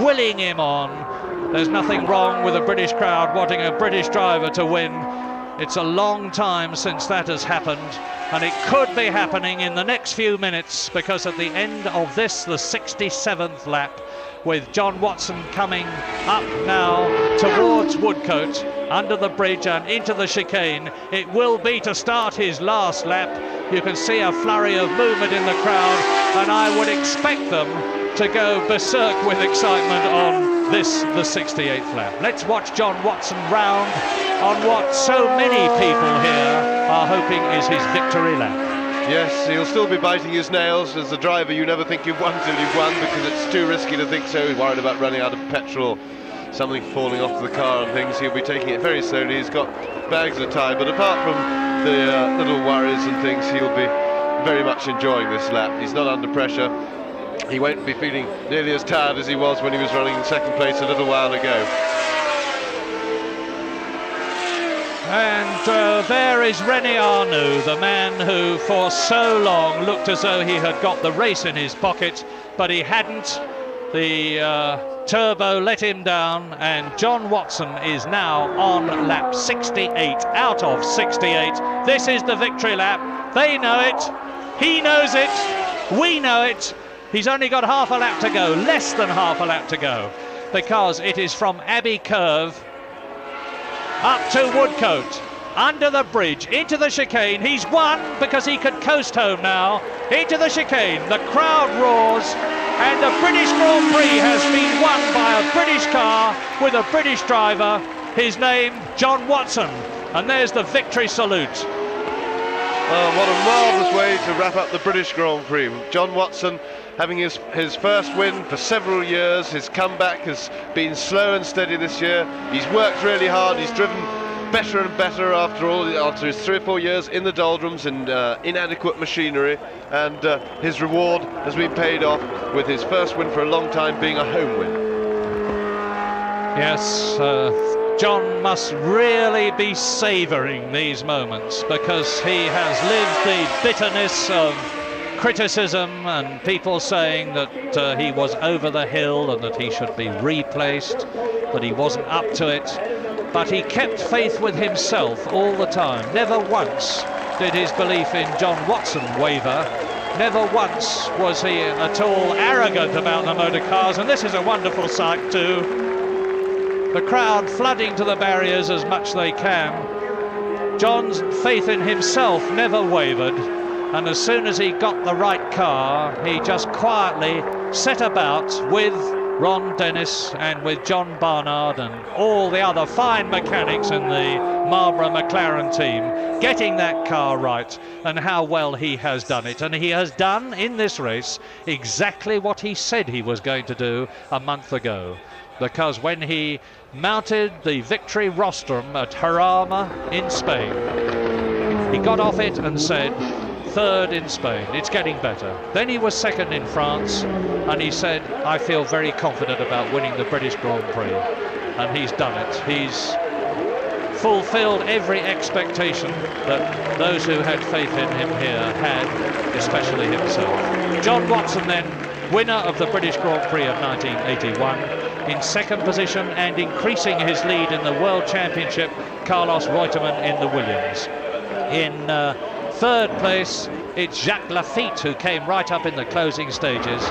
willing him on. There's nothing wrong with a British crowd wanting a British driver to win. It's a long time since that has happened, and it could be happening in the next few minutes, because at the end of this, the 67th lap, with John Watson coming up now towards Woodcote, under the bridge and into the chicane. It will be to start his last lap. You can see a flurry of movement in the crowd, and I would expect them to go berserk with excitement on this, the 68th lap. Let's watch John Watson round on what so many people here are hoping is his victory lap. Yes, he'll still be biting his nails. As a driver, you never think you've won till you've won, because it's too risky to think so. He's worried about running out of petrol, something falling off the car and things. He'll be taking it very slowly. He's got bags of time, but apart from the little worries and things, he'll be very much enjoying this lap. He's not under pressure. He won't be feeling nearly as tired as he was when he was running in second place a little while ago. And there is René Arnoux, the man who for so long looked as though he had got the race in his pocket, but he hadn't. The turbo let him down, and John Watson is now on lap 68 out of 68. This is the victory lap. They know it, he knows it, we know it. He's only got half a lap to go, less than half a lap to go, because it is from Abbey Curve up to Woodcote, under the bridge, into the chicane. He's won because he could coast home now. Into the chicane, the crowd roars, and the British Grand Prix has been won by a British car with a British driver. His name, John Watson, and there's the victory salute. Oh, what a marvellous way to wrap up the British Grand Prix. John Watson having his first win for several years. His comeback has been slow and steady this year. He's worked really hard. He's driven better and better after his 3 or 4 years in the doldrums and inadequate machinery, and his reward has been paid off with his first win for a long time being a home win. Yes, John must really be savouring these moments, because he has lived the bitterness of criticism and people saying that he was over the hill and that he should be replaced, that he wasn't up to it. But he kept faith with himself all the time. Never once did his belief in John Watson waver. Never once was he at all arrogant about the motor cars, and this is a wonderful sight too. The crowd flooding to the barriers as much they can. John's faith in himself never wavered, and as soon as he got the right car, he just quietly set about with Ron Dennis and with John Barnard and all the other fine mechanics in the Marlboro McLaren team, getting that car right, and how well he has done it. And he has done in this race exactly what he said he was going to do a month ago, because when he mounted the victory rostrum at Jarama in Spain, he got off it and said, third in Spain, it's getting better. Then he was second in France, and he said, I feel very confident about winning the British Grand Prix. And he's done it. He's fulfilled every expectation that those who had faith in him here had, especially himself. John Watson then, winner of the British Grand Prix of 1981, in second position and increasing his lead in the World Championship, Carlos Reutemann in the Williams. In third place, it's Jacques Lafitte, who came right up in the closing stages,